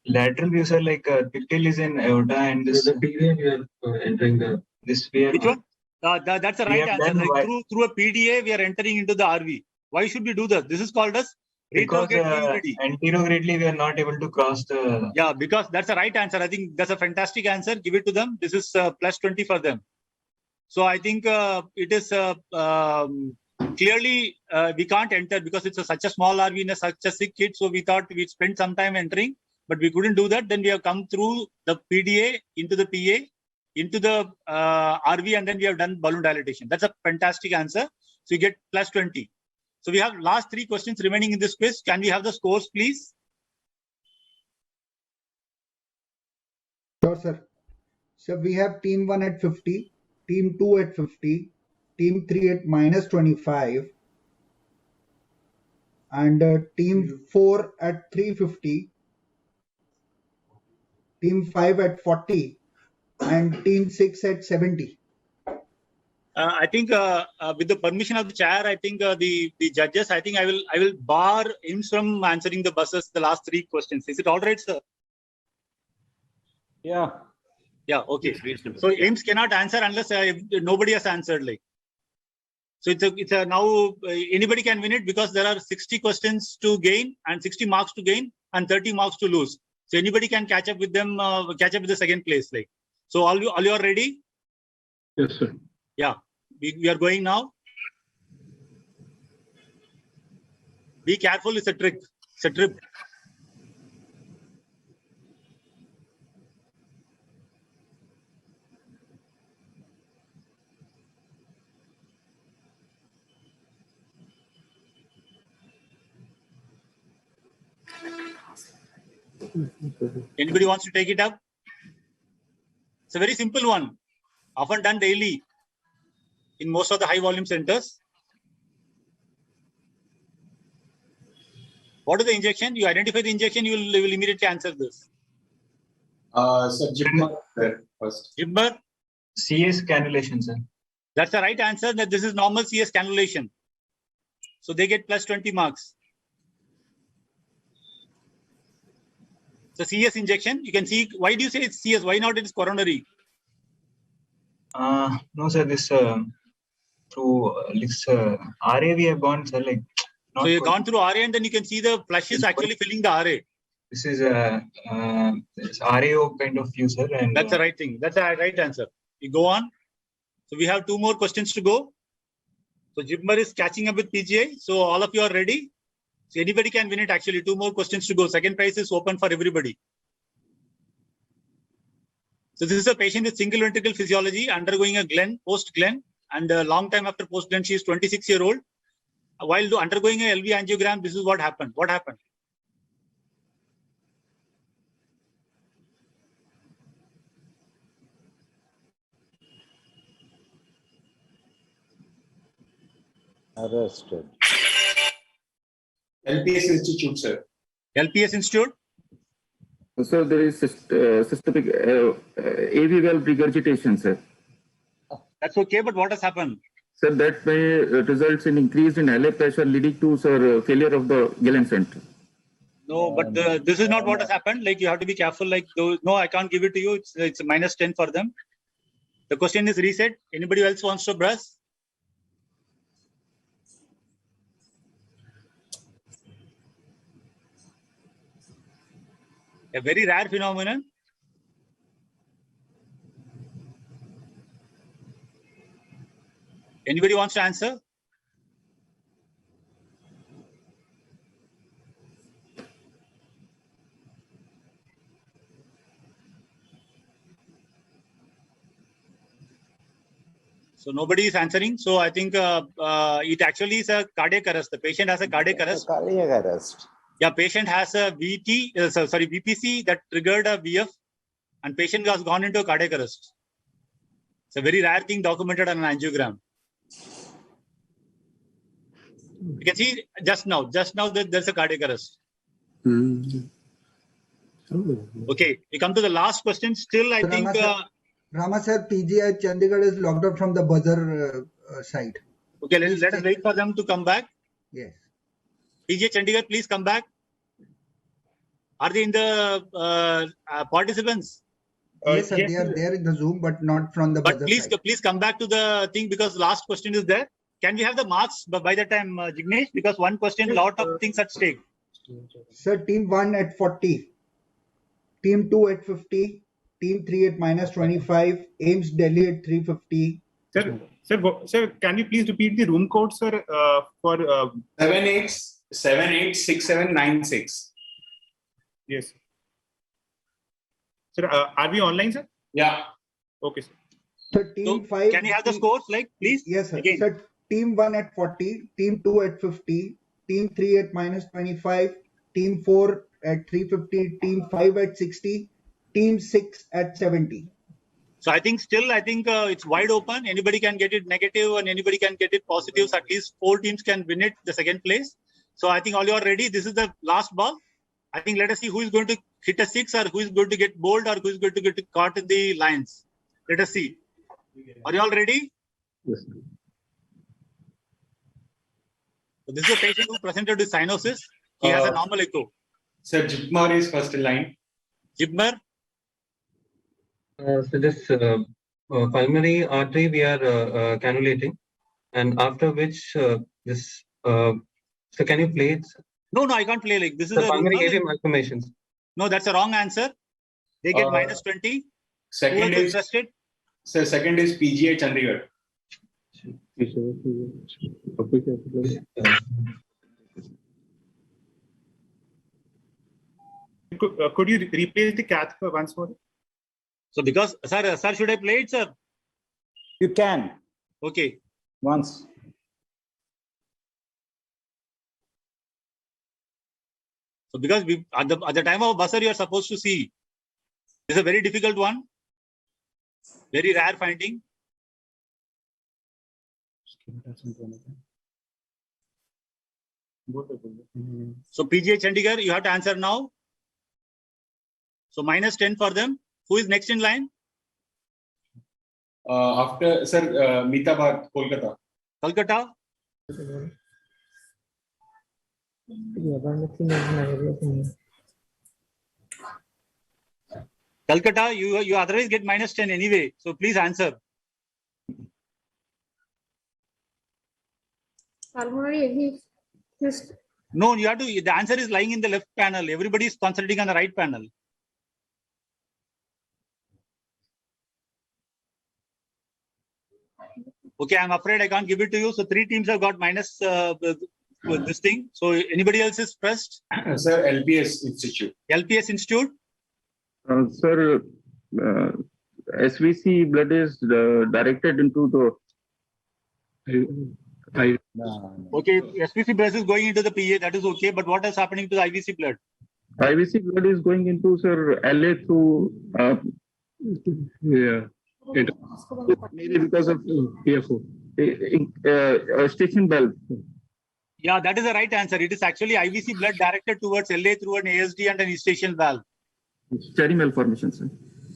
Lateral views are like pictal is in aorta and this. The PDA we are entering the. This way. Which one? That's the right answer. Like through a PDA, we are entering into the RV. Why should we do that? This is called as retrograde PVBD. Anterogradely, we are not able to cross the. Yeah, because that's the right answer. I think that's a fantastic answer. Give it to them. This is plus 20 for them. So I think it is clearly we can't enter because it's such a small RV in such a sick kid. So we thought we'd spend some time entering, but we couldn't do that. Then we have come through the PDA into the PA, into the RV, and then we have done balloon dilatation. That's a fantastic answer. So you get plus 20. So we have last 3 questions remaining in this quiz. Can we have the scores, please? Sure, sir. So we have team 1 at 50, team 2 at 50, team 3 at minus 25, and team 4 at 350, team 5 at 40, and team 6 at 70. I think with the permission of the chair, I think the judges, I think I will bar him from answering the last 3 questions. Is it all right, sir? Yeah. Yeah, okay. So Ames cannot answer unless nobody has answered. Like, so it's a now anybody can win it because there are 60 questions to gain and 60 marks to gain and 30 marks to lose. So anybody can catch up with them, catch up with the second place. Like, so all you are ready? Yes, sir. Yeah, we are going now. Be careful, it's a trick. It's a trip. Anybody wants to take it up? It's a very simple one, often done daily in most of the high volume centers. What is the injection? You identify the injection, you will immediately answer this. So Jibber first. Jibber? CS cannulation, sir. That's the right answer, that this is normal CS cannulation. So they get plus 20 marks. So CS injection, you can see, why do you say it's CS? Why not it is coronary? No, sir, this through this RA we have gone, sir, like. So you've gone through RA and then you can see the flush is actually filling the RA. This is this RAO kind of view, sir. And that's the right thing. That's the right answer. You go on. So we have 2 more questions to go. So Jibmer is catching up with PGI. So all of you are ready. So anybody can win it actually. 2 more questions to go. Second prize is open for everybody. So this is a patient with single ventricle physiology undergoing a Glenn, post-Glenn, and a long time after post-Glenn, she is 26-year-old. While undergoing a LV angiogram, this is what happened. What happened? Arrested. LPS Institute, sir. LPS Institute? So there is systemic AV valve regurgitation, sir. That's okay, but what has happened? Sir, that may results in increase in LA pressure leading to, sir, failure of the Galen center. No, but this is not what has happened. Like, you have to be careful. Like, no, I can't give it to you. It's minus 10 for them. The question is reset. Anybody else wants to brush? A very rare phenomenon. Anybody wants to answer? So nobody is answering. So I think it actually is a cardiac arrest. The patient has a cardiac arrest. Cardiac arrest. Yeah, patient has a VPC that triggered a VF, and patient has gone into a cardiac arrest. It's a very rare thing documented on an angiogram. You can see just now that there's a cardiac arrest. Okay, we come to the last question. Still, I think. Rama sir, PGI Chandigarh is logged out from the buzzer side. Okay, let us wait for them to come back. Yes. PGI Chandigarh, please come back. Are they in the participants? Yes, sir, they are there in the Zoom, but not from the buzzer please, side. please come back to the thing because last question is there. Can we have the marks by the time, Jignesh? Because one question, lot of things at stake. Sir, team 1 at 40, team 2 at 50, team 3 at minus 25, Ames Delhi at 350. Sir, can you please repeat the room code, sir, for 786796? Yes. Sir, are we online, sir? Yeah. Okay, sir. So team 5. Can you have the scores, like, please? Yes, sir. Again. Sir, team 1 at 40, team 2 at 50, team 3 at -25, team 4 at 350, team 5 at 60, team 6 at 70. So I think it's wide open. Anybody can get it negative and anybody can get it positive. So at least 4 teams can win it, the second place. So I think all you are ready. This is the last ball. I think let us see who is going to hit a 6 or who is going to get bowled or who is going to get caught in the lines. Let us see. Are you all ready? Yes. So this is a patient who presented with cyanosis. He has a normal echo. Sir, Jipmar is first in line. Jipmar? So this pulmonary artery we are cannulating, and after which so can you play it? No, I can't play like this. Is the a pulmonary AV malformations. No, that's a wrong answer. They get -20. Second Who is interested? Sir, second is PGA Chandigarh. Could you replace the cath once more? So because sir, should I play it, sir? You can. Okay. Once. So because we at the time of buzzer, you are supposed to see. This is a very difficult one. Very rare finding. So PGA Chandigarh, you have to answer now. So -10 for them. Who is next in line? After sir, Meetabad, Kolkata. Kolkata. Kolkata, you otherwise get -10 anyway. So please answer. Pulmonary AV. No, you have to. The answer is lying in the left panel. Everybody is concentrating on the right panel. Okay, I'm afraid I can't give it to you. So 3 teams have got minus this thing. So anybody else is pressed? Sir, LPS Institute. LPS Institute? Sir, SVC blood is directed into the. Okay, SVC blood is going into the PA. That is okay. But what is happening to the IVC blood? IVC blood is going into, sir, LA through. Maybe because of PFO. Station valve. Yeah, that is the right answer. It is actually IVC blood directed towards LA through an ASD and an eustachian valve. Cherry malformation, sir.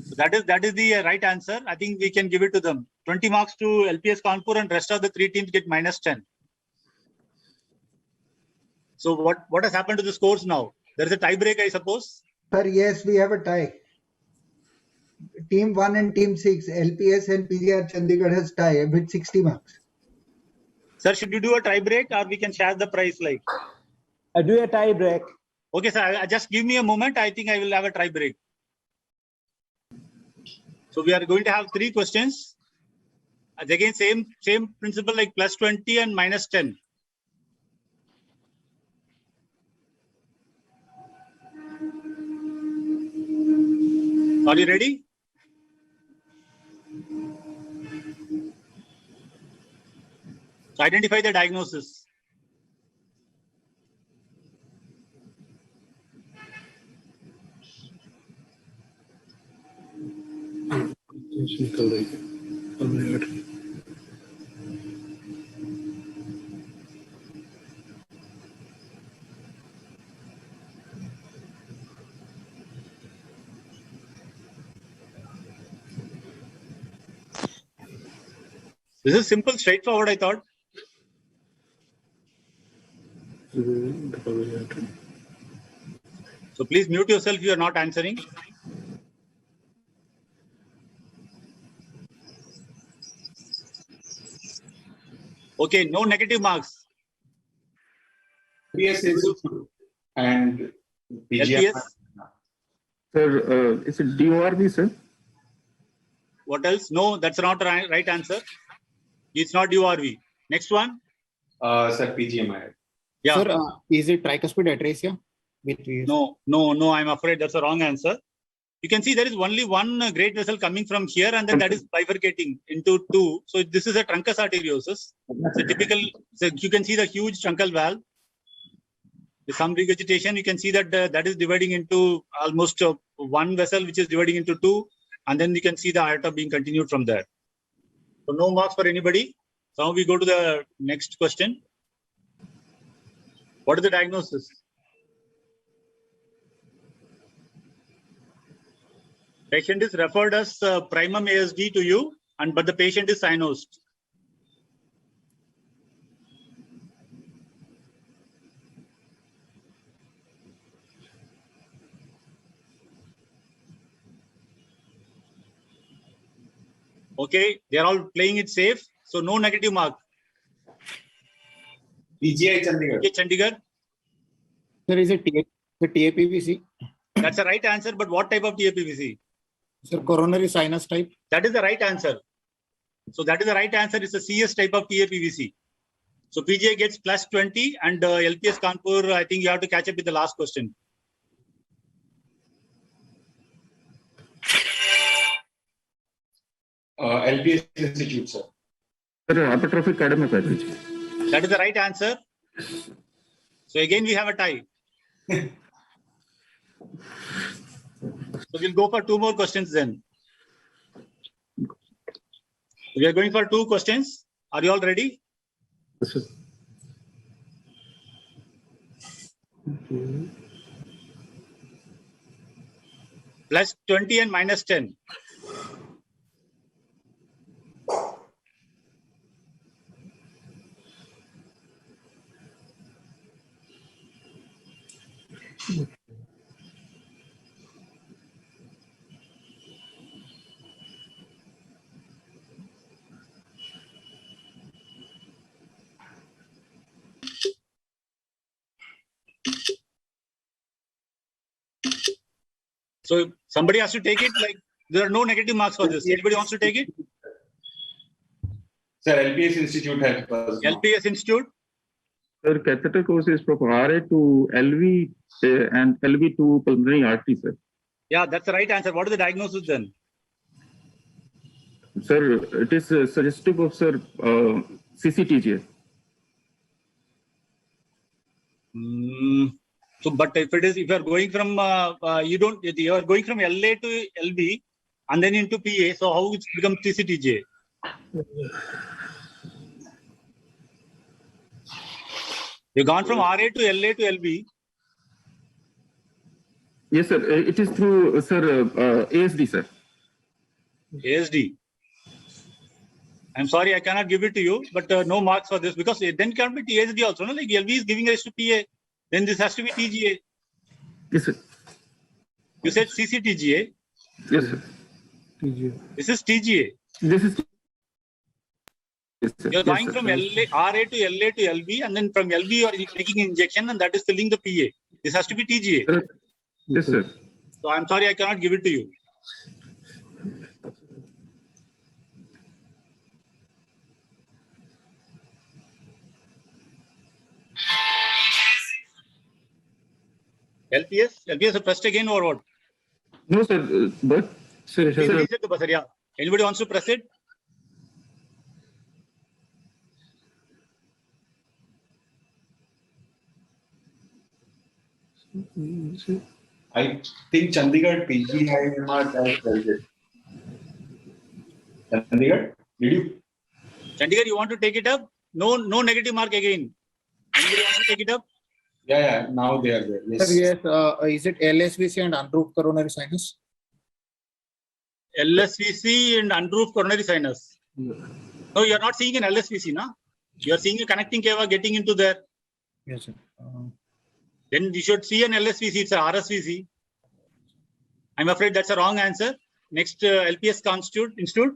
So that is the right answer. I think we can give it to them. 20 marks to LPS Kanpur and rest of the 3 teams get -10. So what has happened to the scores now? There is a tie break, I suppose. Sir, yes, we have a tie. Team 1 and Team 6, LPS and PGR Chandigarh has tie with 60 marks. Sir, should you do a tie break or we can share the prize like? I do a tie break. Okay, sir, just give me a moment. I think I will have a tie break. So we are going to have 3 questions. Again, same principle like +20 and -10. Are you ready? So identify the diagnosis. This is simple, straightforward, I thought. So please mute yourself if you are not answering. Okay, no negative marks. LPS Institute and PGR. LPS? Sir, is it DORB, sir? What else? No, that's not right answer. It's not URV. Next one. Sir, PGMI. Yeah. Sir, is it tricuspid atresia? No, I'm afraid that's a wrong answer. you can see there is only one great vessel coming from here, and then that is bifurcating into two. So this is a truncus arteriosus. It's a typical, so you can see the huge truncal valve. With some regurgitation, you can see that that is dividing into almost one vessel, which is dividing into two, and then you can see the aorta being continued from there. So no marks for anybody. So now we go to the next question. What is the diagnosis? Patient is referred as primum ASD to you, but the patient is cyanosed. Okay, they are all playing it safe, so no negative mark. PGI Chandigarh. PGI Chandigarh. There is a TAPVC. That's the right answer, but what type of TAPVC? Sir, coronary sinus type. That is the right answer. So that is the right answer. It's a CS type of TAPVC. So PGI gets plus 20, and LPS Kanpur, I think you have to catch up with the last question. LPS Institute, sir. Hypertrophic cardiac artery. That is the right answer. So again, we have a tie. So we'll go for two more questions then. We are going for two questions. Are you all ready? Plus 20 and minus 10. So somebody has to take it. Like there are no negative marks for this. Anybody wants to take it? Sir, LPS Institute has first. LPS Institute. Sir, catheter course is from RA to LV and LV to pulmonary artery, sir. Yeah, that's the right answer. What is the diagnosis then? Sir, it is suggestive of, sir, CCTGA. So, but if you are going from you are going from LA to LB and then into PA, so how it becomes CCTJ? You've gone from RA to LA to LB. Yes, sir. It is through, sir, ASD, sir. ASD. I'm sorry, I cannot give it to you, but no marks for this because then it can't be TSD also. No? Like LV is giving rise to PA. Then this has to be TGA. Yes, sir. You said CCTGA. Yes, sir. TGA. This is TGA. This is. Yes, sir. You're going from RA to LA to LB, and then from LB you are taking injection, and that is filling the PA. This has to be TGA. Sir. Yes, sir. So I'm sorry, I cannot give it to you. LPS pressed again or what? No, sir. But sir, yeah. Anybody wants to press it? I think Chandigarh PGI has pressed it. Chandigarh, did you? Chandigarh, you want to take it up? No negative mark again. Anybody want to take it up? Yeah, now they are there. Yes. Sir, yes. Is it LSVC and unroofed coronary sinus? LSVC and unroofed coronary sinus. No, you are not seeing an LSVC, na? You are seeing a connecting cava getting into there. Yes, sir. Then you should see an LSVC. It's a RSVC. I'm afraid that's a wrong answer. Next, LPS Institute.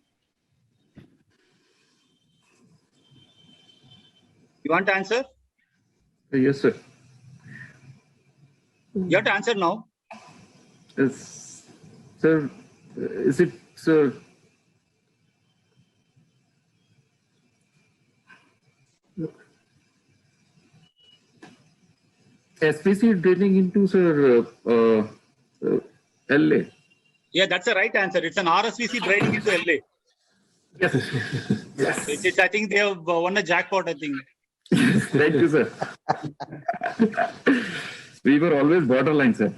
You want to answer? Yes, sir. You have to answer now. Yes, sir. Is it, sir? SPC drilling into, sir, LA. Yeah, that's the right answer. It's an RSVC draining into LA. Yes. Yes. It's, I think they have won a jackpot, I think. Thank you, sir. We were always borderline, sir.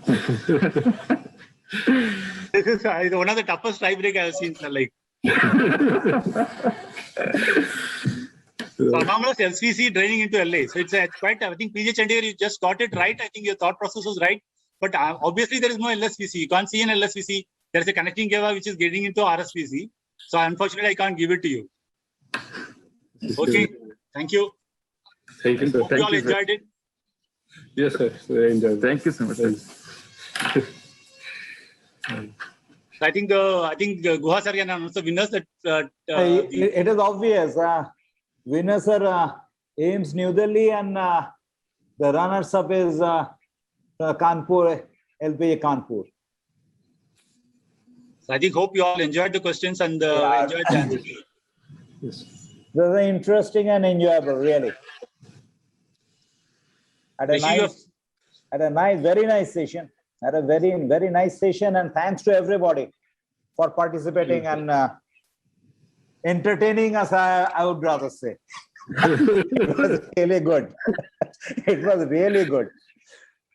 This is one of the toughest tiebreak I've seen, sir. Like, so anomalous LCC draining into LA. So it's quite, I think PJ Chandigarh, you just got it right. I think your thought process was right. But obviously there is no LSVC. You can't see an LSVC. There's a connecting cava which is getting into RSVC. So unfortunately, I can't give it to you. Okay. Thank you. Thank you, sir. Hope you all enjoyed it. Yes, sir. I enjoyed it. Thank you so much. I think Guha sir can announce the winners. That it is obvious. Winners are AIIMS New Delhi, and the runners-up is Kanpur, LPA Kanpur. So I think hope you all enjoyed the questions and enjoyed the answers. Yes. This is interesting and enjoyable, really. At a very nice session. At a very nice session, and thanks to everybody for participating and entertaining us. I would rather say it was really good. It was really good.